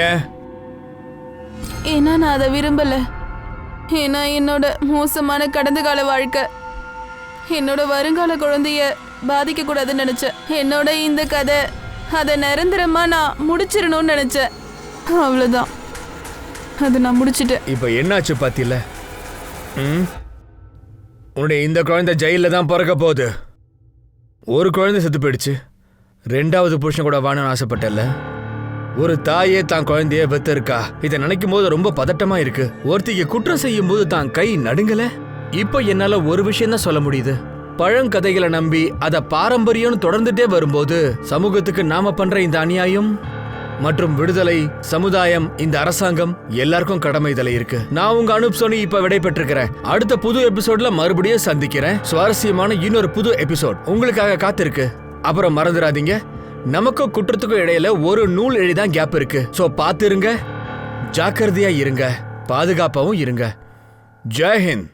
ஏன் ஏன்னா நான் அதை விரும்பல. ஏன்னா என்னோட மோசமான கடந்த கால வாழ்க்கை என்னோட வருங்கால குழந்தைய பாதிக்க கூடாதுன்னு நினைச்சேன். என்னோட இந்த கதை அதை நிரந்தரமா நான் முடிச்சிடணும்னு நினைச்சேன். அவ்வளவுதான், அதை நான் முடிச்சிட்டேன். இப்ப என்னாச்சு பாத்தியில? உன்னுடைய இந்த குழந்தை ஜெயில தான் பிறக்க போகுது. ஒரு குழந்தை செத்து போயிடுச்சு, ரெண்டாவது புருஷன் கூட வாழணும்னு ஆசைப்பட்டல. ஒரு தாயே தான் குழந்தைய பெத்து இருக்கா. இதை நினைக்கும் போது ரொம்ப பதட்டமா இருக்கு. ஒருத்திக்கு குற்றம் செய்யும் போது தான் கை நடுங்கல. இப்போ என்னால ஒரு விஷயம் தான் சொல்ல முடியுது. பழங்கதைகளை நம்பி அதை பாரம்பரியம்னு தொடர்ந்துட்டே வரும்போது சமூகத்துக்கு நாம பண்ற இந்த அநியாயம் மற்றும் விடுதலை, சமுதாயம், இந்த அரசாங்கம் எல்லாருக்கும் கடமை இதுல இருக்கு. நான் உங்க அனுப் சோனி இப்ப விடை பெற்றிருக்கிறேன். அடுத்த புது எபிசோட்ல மறுபடியும் சந்திக்கிறேன். சுவாரஸ்யமான இன்னொரு புது எபிசோட் உங்களுக்காக காத்திருக்கு. அப்புறம் மறந்துடாதீங்க, நமக்கும் குற்றத்துக்கும் இடையில ஒரு நூல் எழிதான் கேப் இருக்கு. சோ பாத்துருங்க, ஜாக்கிரதையா இருங்க, பாதுகாப்பாவும் இருங்க. ஜெய் ஹிந்த்.